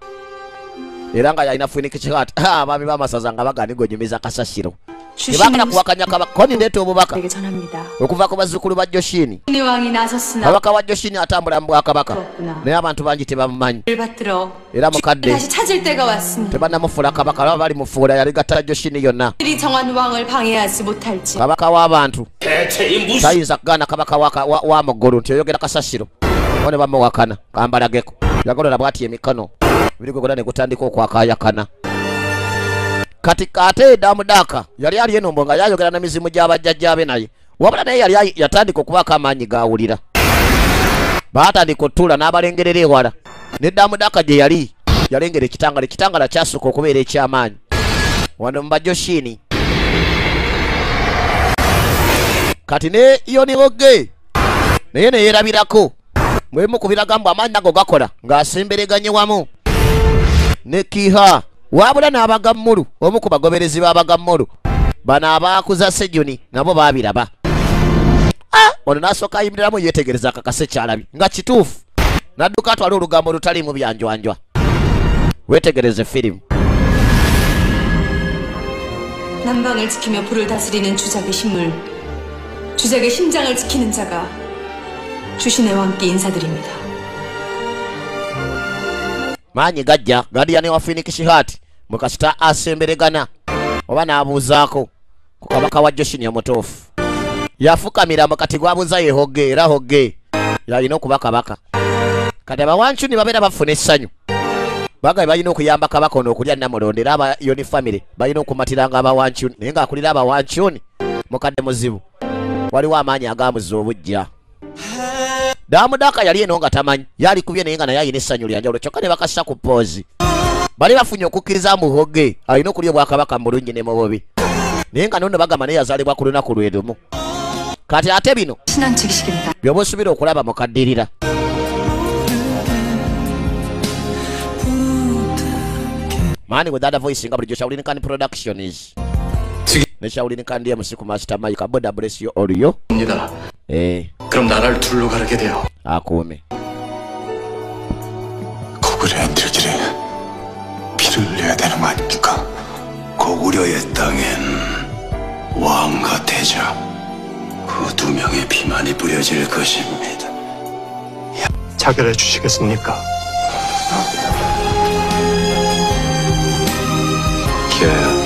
era nga yalina Phoenix hat abaami b'amasaza nga bagaana gonyumiza kasasiro tebagala kuwakanya kabaka koni ndeeta obubaka 내게 전합니다. okuva ku bazzukulu ba Joshini 신의 왕이 나섰으나 kabaka wa Joshini atambula mu bwakabaka naye abantu bangi tebamumanyi 를 받들어 era mukadde 다시 찾을 때가 왔으니 tebannamufuula kabaka laba bali mufuula yali gatta Joshini yonna 그들이 정한 왕을 방해하지 못할지 kabaka w'abantu 대체 이 무슨 tayinza kugaana kabaka wa muggulu nti oyogera kasasiro one bamuwakana kambalageko yagolola bwati emikono biri gwegona ne gutandika okwakayakana kati ate Damudaka yali ali enombo nga yayogera na mizimu gy'abajjajjaabe naye wabula naye yali yatandika okubaako amaanyi gawulira baatandika otuula n'abalengerera ewala ne Damudaka gye yali yalengera ekitangala kyasooka okubeera eky'amaanyi wano mu Bajoshini kati ne Yoni Hogge naye neyeerabirako mwemu ku biragambo amaanyi nago gakola ng'asembereganye wamu ne Kiha wabula n'abagammulu omu ku bagoberezi b'abagammulu bano abaakuza Sejuni nabo baabiraba ono n'asooka ayimiriramu yeetegereza akakase kyalabi nga kituufu n'adduka atwala olugambo olutaliimu byanjwanjwa weetegereze firimu 남방을 지키며 불을 다스리는 주작의 식물 주작의 심장을 지키는 자가 주신의 왕께 인사드립니다. maanyi gajja gadiyani wa Phoenix hat mukasita asemberegana oba n'abuuzaako ku kabaka wa Joshini omutuufu yafukamira mu kati gwabuuza ye Hogge era Hogge yalina okuba kabaka kati abawanchuni babeera bafuna essanyu bagabe balina okuyamba kabaka ono okulya Namulondo era aba Yoni family balina okumatiranga abawanchuni naye ng'akulira abawanchuni mukadde muzibu waliwo amaanyi agamuza obujja Damudaka yali eno nga tamanyi yali kubye naye nga naye ayina essanyu lyanjawulo kyokka ne bakassa ku poozi bali bafunye okukkiriza mu Hogge alina okulya obwakabaka mu bulungi ne mu bubi naye nga nono bagamba naye yazaalibwa ku lunaku lwe lumu kati ate bino 신앙책이십니다. by'oba osuubira okulaba mukaddirira maani with other voice nga bulijjo Shaolin Khan Productions ne Shaolin Khan ndiye musiku master Mike boda bless you all yo 입니다. 그럼 나라를 둘로 가르게 돼요. akuume 고구려인들끼리 피를 흘려야 되는 거 아닙니까? 고구려의 땅엔 왕과 태자 그 두 명의 피만이 뿌려질 것입니다. 자결해 주시겠습니까? 기아야,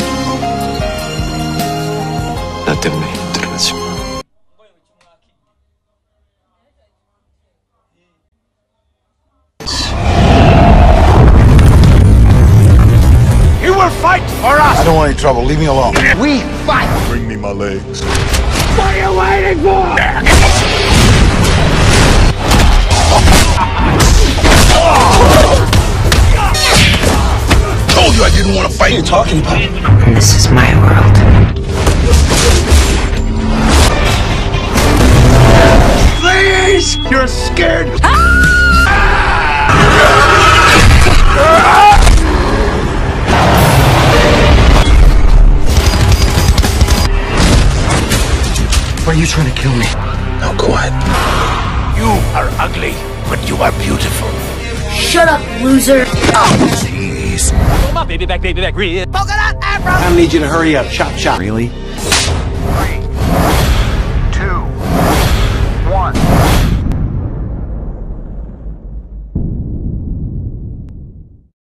나 때문에 힘들어하지 마. I don't want any trouble. Leave me alone. We fight. Bring me my legs. What are you waiting for? Told you I didn't want to fight. What are you talking about? This is my world. Please! You're scared. Why are you trying to kill me? Now go ahead. You are ugly, but you are beautiful. Shut up, loser. Jeez. My baby back, real. I need you to hurry up. Chop, chop. Really? 3,